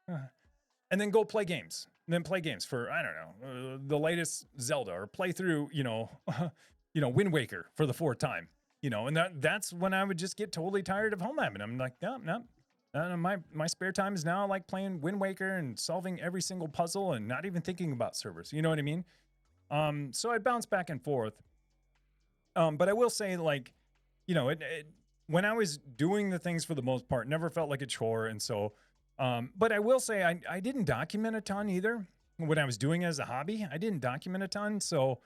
and then go play games. And then play games for, I don't know, the latest Zelda, or play through, Wind Waker for the 4th time, and that's when I would just get totally tired of home labbing. I'm like, no. My spare time is now like playing Wind Waker and solving every single puzzle and not even thinking about servers. You know what I mean? So I bounce back and forth. But I will say, like, when I was doing the things for the most part, never felt like a chore. And so, but I will say I didn't document a ton either. When I was doing it as a hobby, I didn't document a ton. So,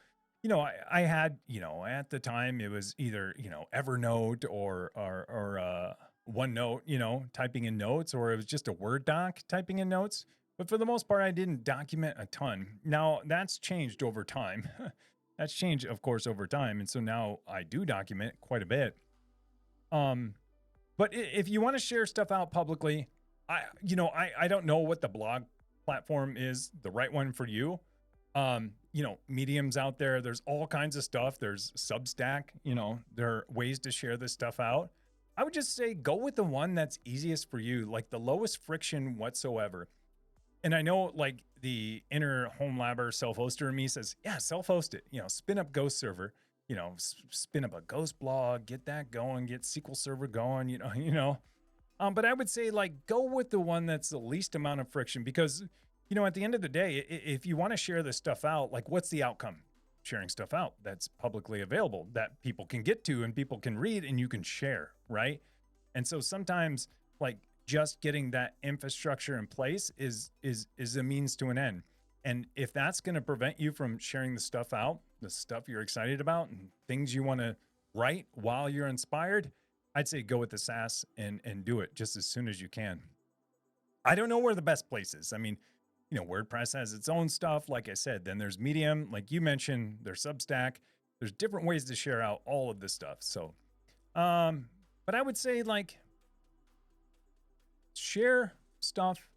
I had, at the time it was either, Evernote or OneNote, typing in notes, or it was just a Word doc typing in notes. But for the most part, I didn't document a ton. Now that's changed over time. That's changed, of course, over time. And so now I do document quite a bit. But if you want to share stuff out publicly, I don't know what the blog platform is the right one for you. Medium's out there. There's all kinds of stuff. There's Substack, there are ways to share this stuff out. I would just say go with the one that's easiest for you, like the lowest friction whatsoever. And I know like the inner home labber self-hoster in me says, yeah, self-host it, spin up Ghost server, spin up a Ghost blog, get that going, get SQL Server going, but I would say like go with the one that's the least amount of friction, because, at the end of the day, if you want to share this stuff out, like what's the outcome? Sharing stuff out that's publicly available that people can get to and people can read and you can share, right? And so sometimes like just getting that infrastructure in place is a means to an end. And if that's going to prevent you from sharing the stuff out, the stuff you're excited about and things you want to write while you're inspired, I'd say go with the SaaS and do it just as soon as you can. I don't know where the best place is. I mean, WordPress has its own stuff. Like I said, then there's Medium, like you mentioned, there's Substack. There's different ways to share out all of this stuff. So, but I would say like share stuff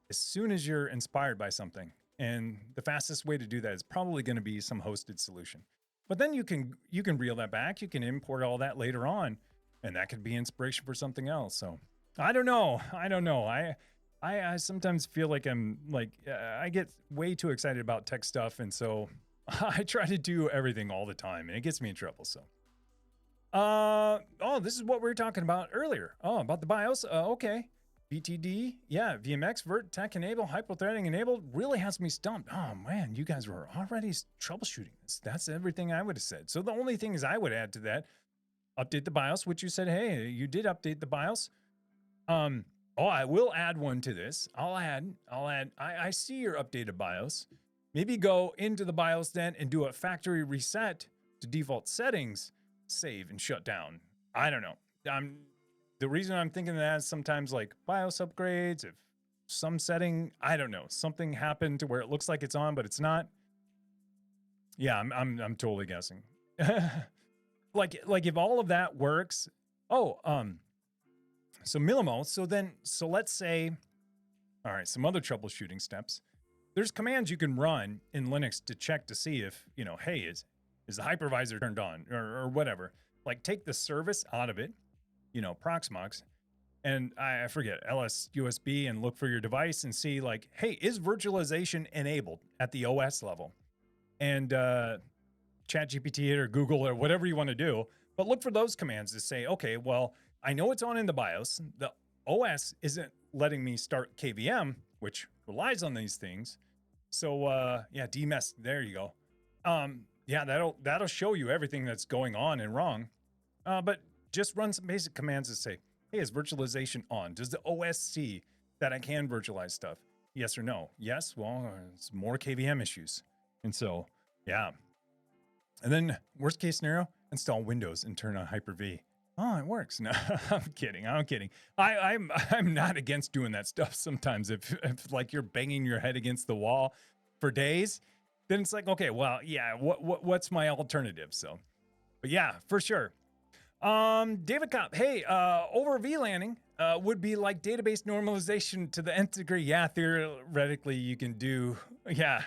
as soon as you're inspired by something. And the fastest way to do that is probably going to be some hosted solution. But then you can reel that back. You can import all that later on, and that could be inspiration for something else. So I don't know. I sometimes feel like I'm like, I get way too excited about tech stuff. And so I try to do everything all the time, and it gets me in trouble. So, oh, this is what we were talking about earlier. Oh, about the BIOS. Okay. BTD, yeah, VMX, Vert, Tech enable, hyperthreading enabled really has me stumped. Oh man, you guys were already troubleshooting this. That's everything I would have said. So the only things I would add to that, update the BIOS, which you said, hey, you did update the BIOS. Oh, I will add one to this. I'll add, I see your updated BIOS. Maybe go into the BIOS then and do a factory reset to default settings, save and shut down. I don't know. The reason I'm thinking that is sometimes like BIOS upgrades, if some setting, I don't know, something happened to where it looks like it's on, but it's not. Yeah, I'm totally guessing. like if all of that works. Oh, so Milimo. So let's say, all right, some other troubleshooting steps. There's commands you can run in Linux to check to see if, hey, is the hypervisor turned on or whatever. Like take the service out of it. Proxmox, and I forget, LS USB, and look for your device and see like, hey, is virtualization enabled at the OS level? And ChatGPT it or Google or whatever you want to do, but look for those commands to say, okay, well, I know it's on in the BIOS. The OS isn't letting me start KVM, which relies on these things. So yeah, DMS, there you go. Yeah, that'll show you everything that's going on and wrong. But just run some basic commands to say, hey, is virtualization on? Does the OS see that I can virtualize stuff? Yes or no? Yes, well, it's more KVM issues. And so, yeah. And then worst case scenario, install Windows and turn on Hyper-V. Oh, it works. No, I'm kidding. I'm not against doing that stuff sometimes. If like you're banging your head against the wall for days, then it's like, okay, well, yeah, what's my alternative? So, but yeah, for sure. David Kopp, hey, over VLAN'ing would be like database normalization to the nth degree. Yeah, theoretically you can do, yeah,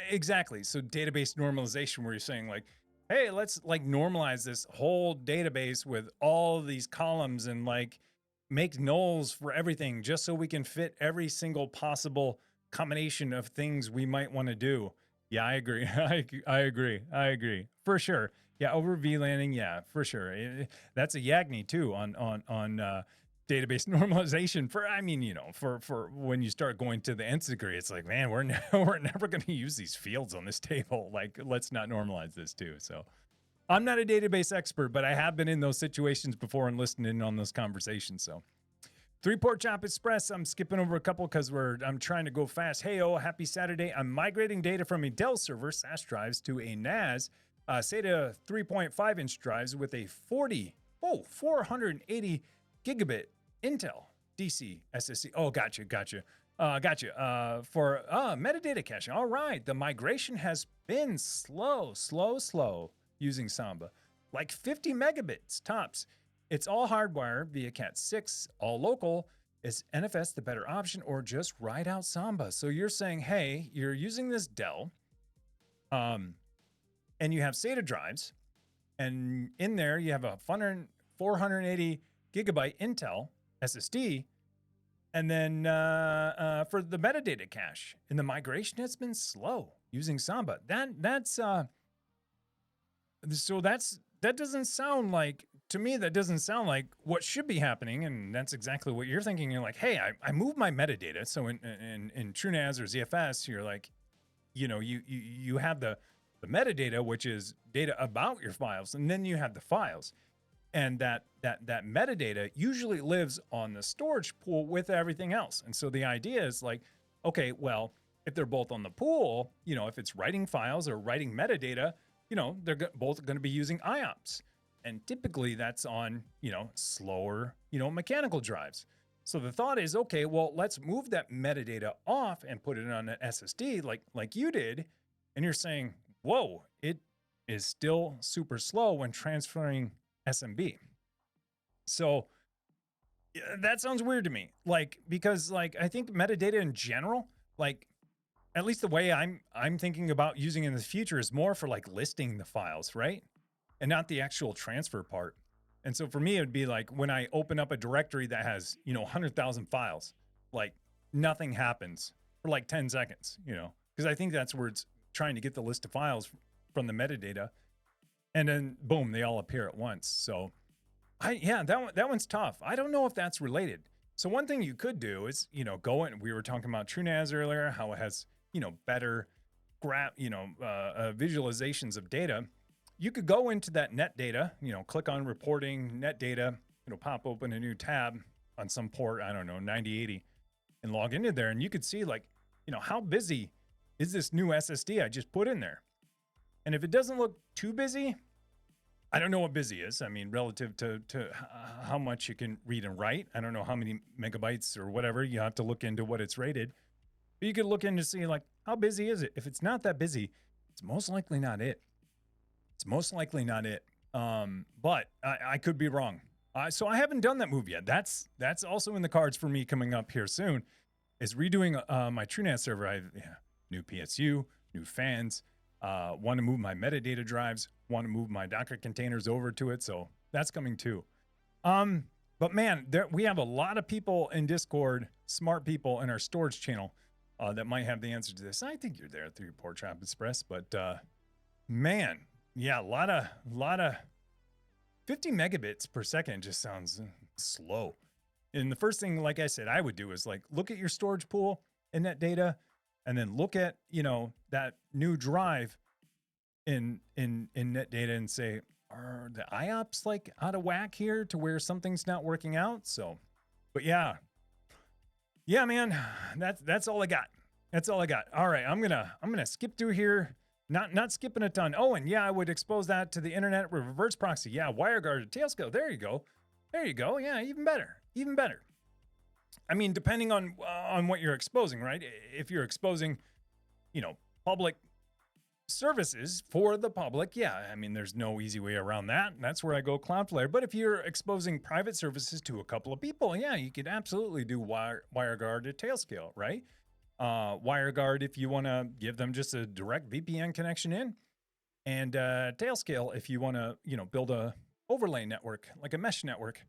exactly. So database normalization where you're saying like, hey, let's like normalize this whole database with all these columns and like make nulls for everything just so we can fit every single possible combination of things we might want to do. Yeah, I agree. I agree. For sure. Yeah, over VLANing, yeah, for sure. That's a Yagni too on database normalization. For when you start going to the nth degree, it's like, man, we're never going to use these fields on this table. Like, let's not normalize this too. So, I'm not a database expert, but I have been in those situations before and listened in on those conversations. So, 3-Port Chop Express. I'm skipping over a couple because I'm trying to go fast. Hey, happy Saturday. I'm migrating data from a Dell server SAS drives to a NAS. SATA 3.5 inch drives with a 480 gigabit Intel DC SSD. Oh, gotcha. For metadata caching. All right. The migration has been slow using Samba. Like 50 megabits tops. It's all hardwired via Cat 6, all local. Is NFS the better option or just ride out Samba? So you're saying, hey, you're using this Dell, and you have SATA drives, and in there you have a 480 gigabyte Intel SSD, and then for the metadata cache, and the migration has been slow using Samba. That doesn't sound like, to me, that doesn't sound like what should be happening, and that's exactly what you're thinking. You're like, hey, I moved my metadata. So in TrueNAS or ZFS, you're like, you have the metadata, which is data about your files, and then you have the files. And that metadata usually lives on the storage pool with everything else. And so the idea is like, okay, well, if they're both on the pool, if it's writing files or writing metadata, they're both going to be using IOPS. And typically that's on, slower, mechanical drives. So the thought is, okay, well, let's move that metadata off and put it on an SSD like you did. And you're saying, whoa, it is still super slow when transferring SMB. So that sounds weird to me. Because I think metadata in general, at least the way I'm thinking about using it in the future is more for listing the files, right? And not the actual transfer part. And so for me, it would be like when I open up a directory that has, 100,000 files, nothing happens for 10 seconds, because I think that's where it's trying to get the list of files from the metadata, and then boom, they all appear at once. So that one's tough. I don't know if that's related. So one thing you could do is, go in. We were talking about TrueNAS earlier, how it has, better visualizations of data. You could go into that net data, click on reporting net data. It'll pop open a new tab on some port, I don't know, 9080, and log into there. And you could see like, how busy is this new SSD I just put in there? And if it doesn't look too busy, I don't know what busy is. I mean, relative to how much you can read and write. I don't know how many megabytes or whatever. You have to look into what it's rated. But you could look in to see like, how busy is it? If it's not that busy, it's most likely not it. It's most likely not it. But I could be wrong. So I haven't done that move yet. That's also in the cards for me coming up here soon, is redoing my TrueNAS server. I have new PSU, new fans, want to move my metadata drives, want to move my Docker containers over to it. So that's coming too. But man, we have a lot of people in Discord, smart people in our storage channel that might have the answer to this. I think you're there through your Pork Chop Express, but man, yeah, a lot of 50 megabits per second just sounds slow. And the first thing, like I said, I would do is like look at your storage pool in that data, and then look at that new drive in net data and say, are the IOPS like out of whack here to where something's not working out? So, but yeah, man, that's all I got. That's all I got. All right, I'm gonna skip through here. Not skipping a ton. Oh, and yeah, I would expose that to the internet with reverse proxy. Yeah, WireGuard to Tailscale. There you go. There you go. Yeah, even better. Even better. I mean, depending on what you're exposing, right? If you're exposing, public services for the public, yeah, I mean, there's no easy way around that. And that's where I go Cloudflare. But if you're exposing private services to a couple of people, yeah, you could absolutely do WireGuard to Tailscale, right? WireGuard if you want to give them just a direct VPN connection in, and Tailscale if you want to build a overlay network, like a mesh network,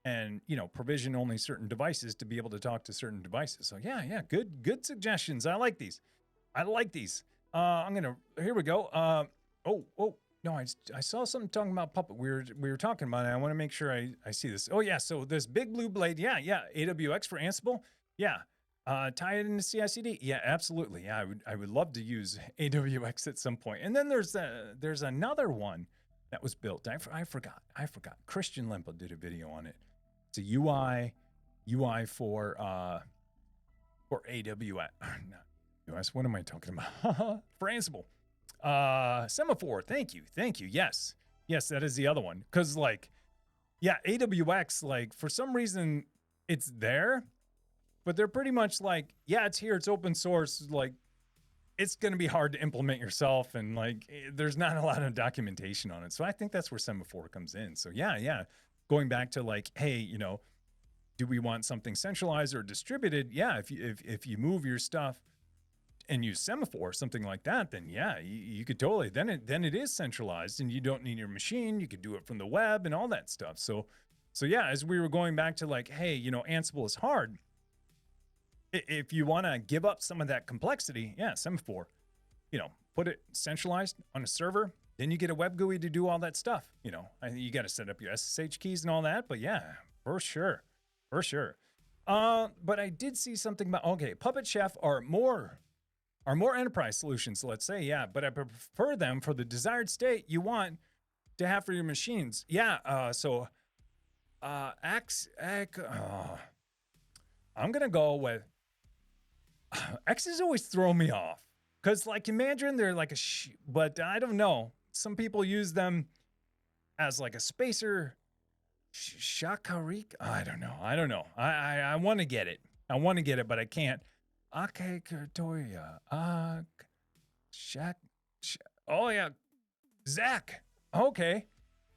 and provision only certain devices to be able to talk to certain devices. So yeah, good suggestions. I like these. Here we go. Oh no, I saw something talking about Puppet. We were talking about it. I want to make sure I see this. Oh yeah, so this big blue blade, yeah, AWX for Ansible, yeah. Tie it into CI/CD. Yeah, absolutely. Yeah, I would love to use AWX at some point. And then there's another one that was built. I forgot. Christian Lempa did a video on it. It's a UI for AWS. Not US. What am I talking about? For Ansible. Semaphore. Thank you. Yes, that is the other one. Because AWX, for some reason it's there. But they're pretty much like, yeah, it's here, it's open source. Like, it's going to be hard to implement yourself. And there's not a lot of documentation on it. So I think that's where Semaphore comes in. So yeah. Going back to hey, do we want something centralized or distributed? Yeah, if you move your stuff and use Semaphore, something like that, then yeah, you could totally, then it is centralized and you don't need your machine. You could do it from the web and all that stuff. So yeah, as we were going back to hey, Ansible is hard. If you want to give up some of that complexity, yeah, Semaphore, put it centralized on a server, then you get a web GUI to do all that stuff. You got to set up your SSH keys and all that, but yeah, for sure. But I did see something about, okay, Puppet Chef are more enterprise solutions, let's say, yeah, but I prefer them for the desired state you want to have for your machines. Yeah, I'm going to go with, X's always throw me off because in Mandarin they're but I don't know. Some people use them as a spacer. Shakarik. I don't know. I want to get it. But I can't. Ake Kurtoya. Oh yeah, Zach. Okay,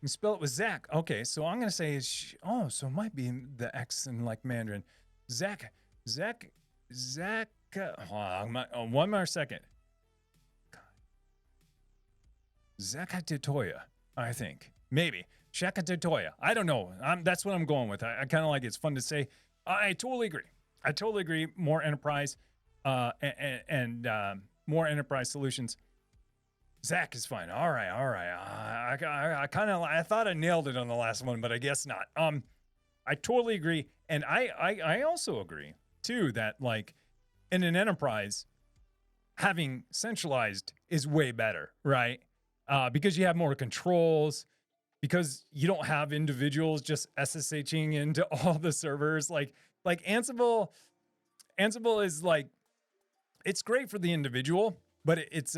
you spell it with Zach. Okay, so I'm gonna say so it might be the X in Mandarin. Zach. One more second. Zakatitoya, I think. Maybe. Shakatitoya. I don't know. That's what I'm going with. I kind of like it. It's fun to say. I totally agree. More enterprise and more enterprise solutions. Zach is fine. All right, all right. I thought I nailed it on the last one, but I guess not. I totally agree, and I also agree too that like in an enterprise, having centralized is way better, right? Because you have more controls, because you don't have individuals just SSHing into all the servers. Like Ansible is like, it's great for the individual, but it's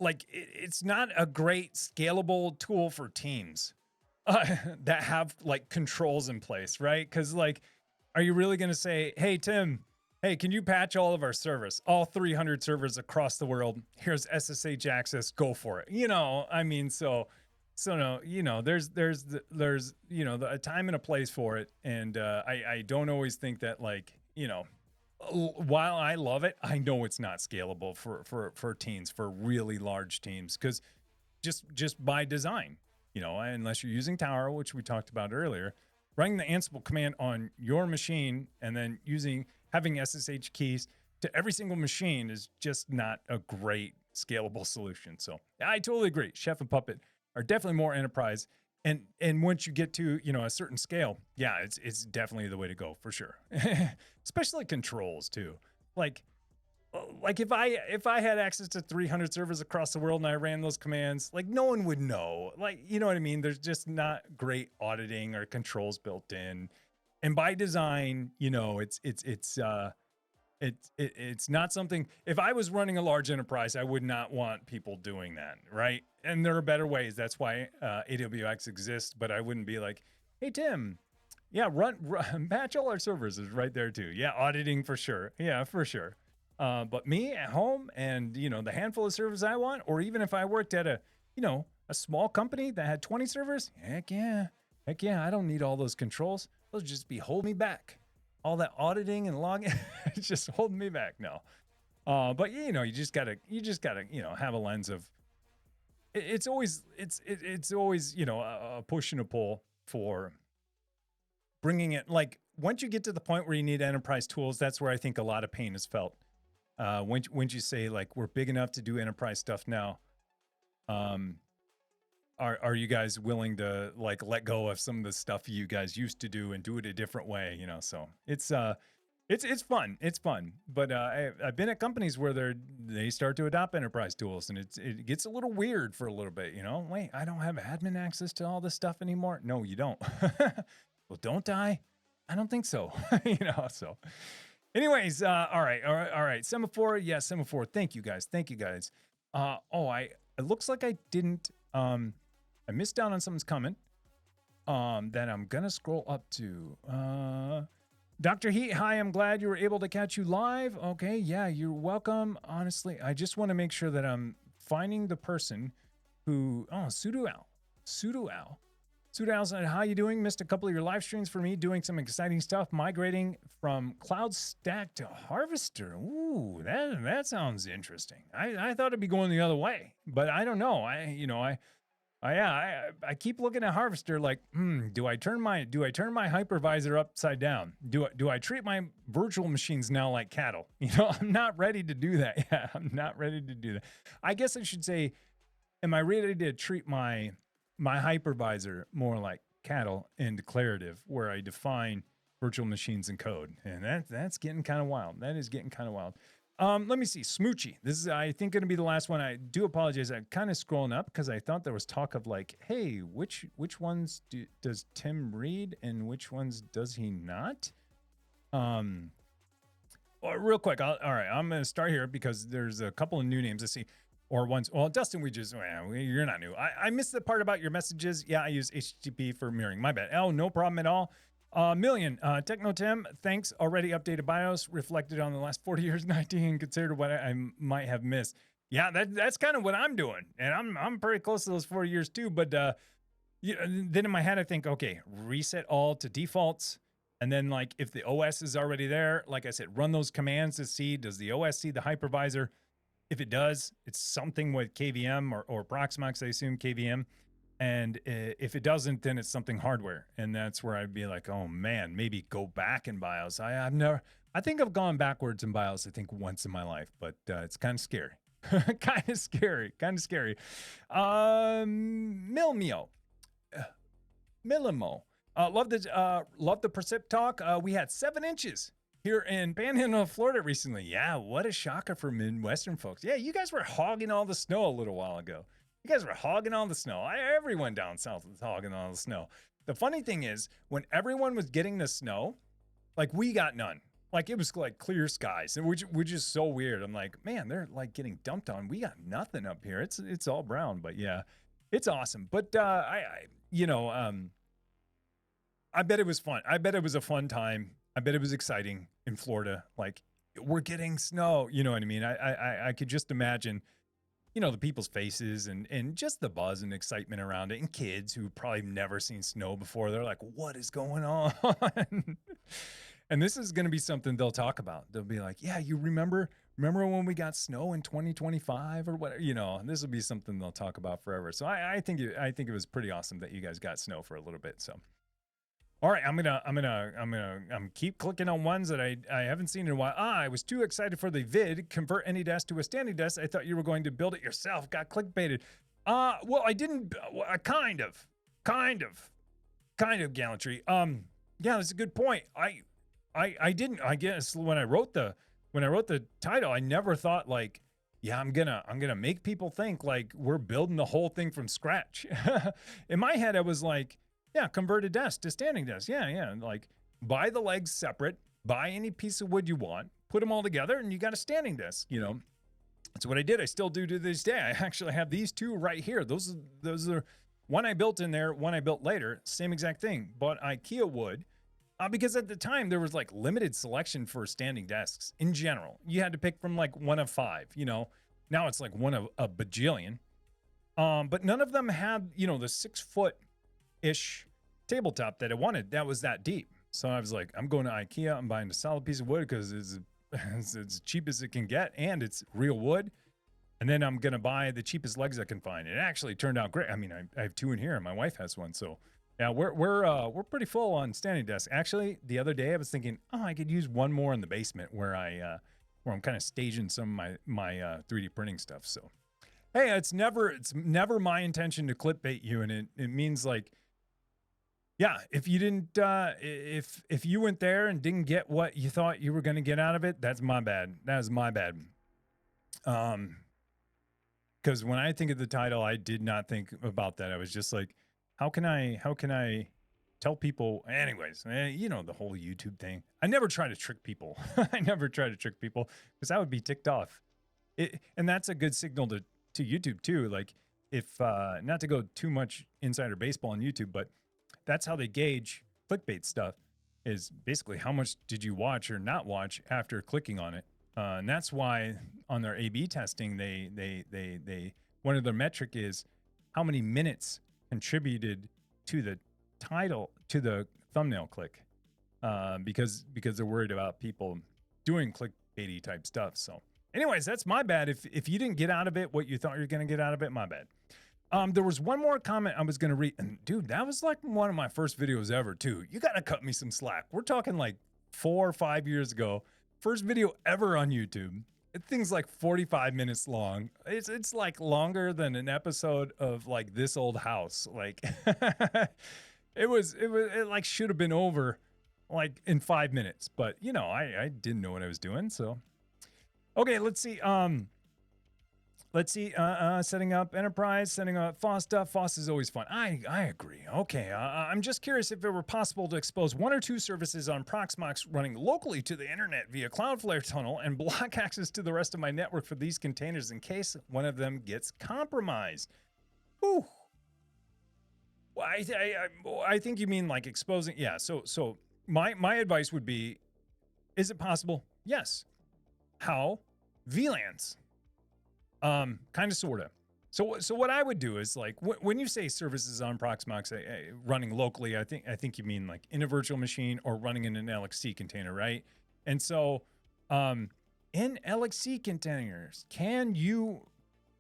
it's not a great scalable tool for teams that have like controls in place, right? Because like, are you really going to say, hey, Tim, hey, can you patch all of our servers, all 300 servers across the world? Here's SSH access, go for it. You know, I mean, so no, you know, there's you know, a time and a place for it, and I don't always think that, like, you know, while I love it, I know it's not scalable for teams, for really large teams, because just by design, you know, unless you're using Tower, which we talked about earlier, running the Ansible command on your machine and then having SSH keys to every single machine is just not a great scalable solution. So I totally agree. Chef and Puppet are definitely more enterprise. And once you get to, you know, a certain scale, yeah, it's definitely the way to go for sure. Especially controls too. Like if I had access to 300 servers across the world and I ran those commands, like no one would know. Like, you know what I mean? There's just not great auditing or controls built in. And by design, you know, it's not something. If I was running a large enterprise, I would not want people doing that, right? And there are better ways. That's why AWX exists. But I wouldn't be like, hey Tim, yeah, run patch all our servers is right there too. Yeah, auditing for sure. Yeah, for sure. But me at home and, you know, the handful of servers I want, or even if I worked at a small company that had 20 servers, heck yeah, I don't need all those controls. Those just be holding me back. All that auditing and logging, it's just holding me back. No, but you know, you just gotta, you know, have a lens of. It's always, you know, a push and a pull for bringing it. Like once you get to the point where you need enterprise tools, that's where I think a lot of pain is felt. When you say like we're big enough to do enterprise stuff now, are you guys willing to like let go of some of the stuff you guys used to do and do it a different way? You know, so it's fun. It's fun. But I've been at companies where they start to adopt enterprise tools, and it gets a little weird for a little bit. You know, wait, I don't have admin access to all this stuff anymore. No, you don't. Well, don't I? I don't think so. You know, so. Anyways, all right. Semaphore, yeah, Semaphore. Thank you guys. It looks like I didn't. I missed out on someone's comment. That I'm gonna scroll up to. Dr. Heat, hi. I'm glad you were able to catch you live. Okay, yeah, you're welcome. Honestly, I just want to make sure that I'm finding the person who. Oh, Sudo Al said, how you doing? Missed a couple of your live streams for me, doing some exciting stuff, migrating from Cloud Stack to Harvester. Ooh, that sounds interesting. I thought it'd be going the other way, but I don't know. I keep looking at Harvester like, do I turn my hypervisor upside down? Do I treat my virtual machines now like cattle? You know, I'm not ready to do that. Yeah, I'm not ready to do that. I guess I should say, am I ready to treat my hypervisor more like cattle and declarative, where I define virtual machines in code? And that's getting kind of wild. That is getting kind of wild. Let me see. Smoochy. This is, I think, going to be the last one. I do apologize. I'm kind of scrolling up because I thought there was talk of like, hey, which ones does Tim read and which ones does he not? Real quick. All right. I'm going to start here because there's a couple of new names. Let's see. Or once, well, Dustin, you're not new. I missed the part about your messages. Yeah, I use HTTP for mirroring. My bad. Oh, no problem at all. Million. Techno Tim, thanks. Already updated BIOS, reflected on the last 40 years, 19, considered what I might have missed. Yeah, that's kind of what I'm doing. And I'm pretty close to those 40 years too. But then in my head, I think, okay, reset all to defaults. And then like if the OS is already there, like I said, run those commands to see, does the OS see the hypervisor? If it does, it's something with KVM or Proxmox, I assume KVM. And if it doesn't, then it's something hardware. And that's where I'd be like, oh man, maybe go back in BIOS. I think I've gone backwards in BIOS, I think once in my life, but it's kind of scary. Kind of scary. Kind of scary. Milmio. Milimo. Love the Precip talk. We had 7 inches here in Panhandle, Florida recently. Yeah, what a shocker for Midwestern folks. Yeah, you guys were hogging all the snow a little while ago. You guys were hogging all the snow. Everyone down south was hogging all the snow. The funny thing is, when everyone was getting the snow, like we got none. Like it was like clear skies, and which is so weird. I'm like, man, they're like getting dumped on. We got nothing up here. It's all brown, but yeah, it's awesome. But I bet it was fun. I bet it was a fun time. I bet it was exciting in Florida. Like we're getting snow. You know what I mean? I could just imagine, the people's faces and just the buzz and excitement around it, and kids who probably never seen snow before. They're like, what is going on? And this is going to be something they'll talk about. They'll be like, yeah, you remember when we got snow in 2025 or whatever, this will be something they'll talk about forever. So I think it was pretty awesome that you guys got snow for a little bit. So, all right, I'm gonna keep clicking on ones that I haven't seen in a while. I was too excited for the vid, convert any desk to a standing desk. I thought you were going to build it yourself. Got clickbaited. Well, I didn't, kind of gallantry. Yeah, that's a good point. I didn't. I guess when I wrote the title, I never thought like, yeah, I'm gonna make people think like we're building the whole thing from scratch. In my head, I was like, yeah, convert a desk to standing desk. Yeah, like buy the legs separate, buy any piece of wood you want, put them all together, and you got a standing desk. That's what I did. I still do to this day. I actually have these 2 right here. Those are one I built in there, one I built later. Same exact thing. Bought IKEA wood. Because at the time there was like limited selection for standing desks in general. You had to pick from like one of 5, now it's like one of a bajillion. But none of them had, the 6-foot-ish tabletop that I wanted. That was that deep. So I was like, I'm going to IKEA. I'm buying a solid piece of wood because it's as cheap as it can get. And it's real wood. And then I'm going to buy the cheapest legs I can find. It actually turned out great. I mean, I have 2 in here and my wife has one. So yeah, we're pretty full on standing desks. Actually, the other day I was thinking, I could use one more in the basement where I'm kind of staging some of my 3D printing stuff. So, hey, it's never my intention to clickbait you, and it means like, yeah, if you didn't if you went there and didn't get what you thought you were going to get out of it, that's my bad. That is my bad. Because when I think of the title, I did not think about that. I was just like, how can I tell people? Anyways, the whole YouTube thing. I never try to trick people. I never try to trick people because I would be ticked off. And that's a good signal to YouTube too. Like if not to go too much insider baseball on YouTube, but that's how they gauge clickbait stuff. Is basically how much did you watch or not watch after clicking on it. And that's why on their A/B testing, they one of their metric is how many minutes contributed to the title, to the thumbnail click, because they're worried about people doing clickbaity type stuff. So anyways, that's my bad. If you didn't get out of it what you thought you were going to get out of it, my bad. There was one more comment I was going to read, and dude, that was like one of my first videos ever too. You got to cut me some slack. We're talking like 4 or 5 years ago. First video ever on YouTube. Thing's like 45 minutes long. It's like longer than an episode of like This Old House. Like it like should have been over like in 5 minutes, but I didn't know what I was doing. So, okay, let's see. Setting up enterprise, setting up FOSS stuff. FOSS is always fun. I agree. Okay, I'm just curious if it were possible to expose 1 or 2 services on Proxmox running locally to the internet via Cloudflare tunnel and block access to the rest of my network for these containers in case one of them gets compromised. Ooh. Well, I think you mean like exposing. Yeah. So my advice would be, is it possible? Yes. How? VLANs. Kind of, sort of. So what I would do is like when you say services on Proxmox running locally, I think you mean like in a virtual machine or running in an LXC container, right? And so in LXC containers, can you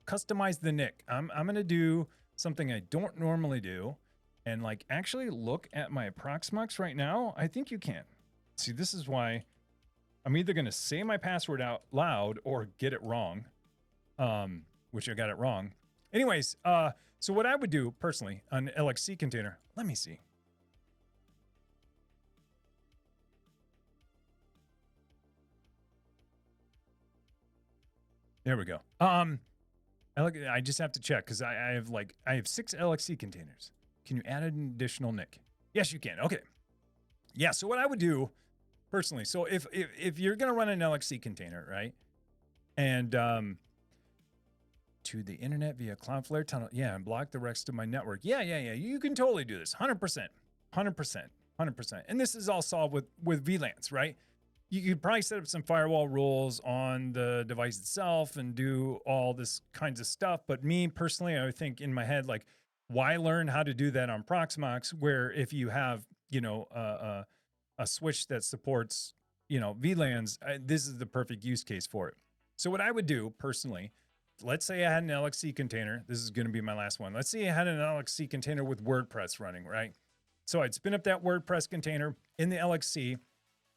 customize the NIC? I'm gonna do something I don't normally do, and like actually look at my Proxmox right now. I think you can. See, this is why I'm either gonna say my password out loud or get it wrong. which I got it wrong. Anyways, so what I would do personally on LXC container, let me see. There we go. I just have to check because I have 6 LXC containers. Can you add an additional NIC? Yes, you can. Okay. Yeah. So what I would do personally, so if you're gonna run an LXC container, right, and to the internet via Cloudflare tunnel, yeah, and block the rest of my network. Yeah. You can totally do this. 100%, 100%, 100%. And this is all solved with VLANs, right? You could probably set up some firewall rules on the device itself and do all this kinds of stuff. But me personally, I would think in my head, like, why learn how to do that on Proxmox, where if you have, a switch that supports, VLANs, this is the perfect use case for it. So what I would do personally, let's say I had an LXC container. This is going to be my last one. Let's say I had an LXC container with WordPress running, right? So I'd spin up that WordPress container in the LXC,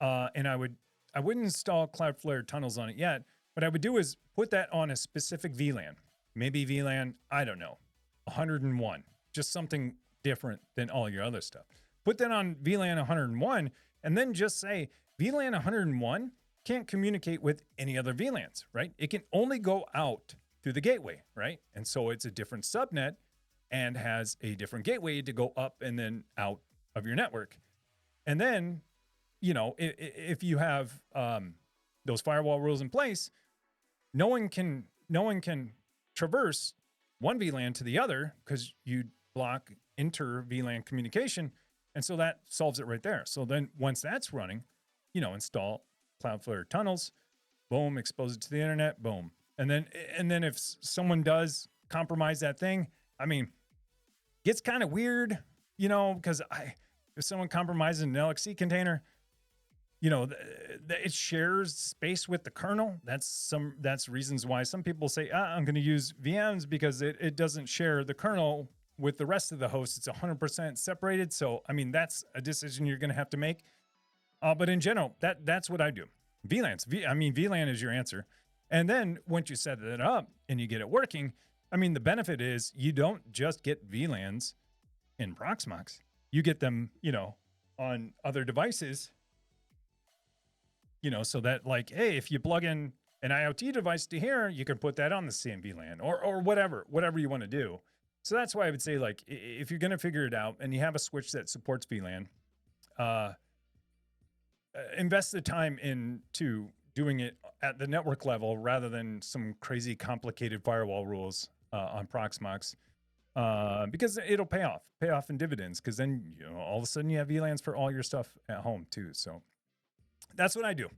and I wouldn't install Cloudflare tunnels on it yet. What I would do is put that on a specific VLAN, maybe VLAN, I don't know, 101, just something different than all your other stuff. Put that on VLAN 101, and then just say VLAN 101 can't communicate with any other VLANs, right? It can only go out through the gateway, right? And so it's a different subnet and has a different gateway to go up and then out of your network. And then, if you have those firewall rules in place, no one can traverse one VLAN to the other because you block inter VLAN communication. And so that solves it right there. So then once that's running, install Cloudflare tunnels, boom, expose it to the internet, boom. And then if someone does compromise that thing, I mean, gets kind of weird, because if someone compromises an LXC container, it shares space with the kernel. That's reasons why some people say, I'm going to use VMs because it doesn't share the kernel with the rest of the host. It's 100% separated. So, I mean, that's a decision you're going to have to make. But in general, that's what I do. VLANs. VLAN is your answer. And then once you set it up and you get it working, I mean, the benefit is you don't just get VLANs in Proxmox. You get them, on other devices, so that, like, hey, if you plug in an IoT device to here, you can put that on the same VLAN or whatever you want to do. So that's why I would say, like, if you're going to figure it out and you have a switch that supports VLAN, invest the time into doing it at the network level rather than some crazy complicated firewall rules on Proxmox, because it'll pay off in dividends, because then all of a sudden you have VLANs for all your stuff at home too. So that's what I do.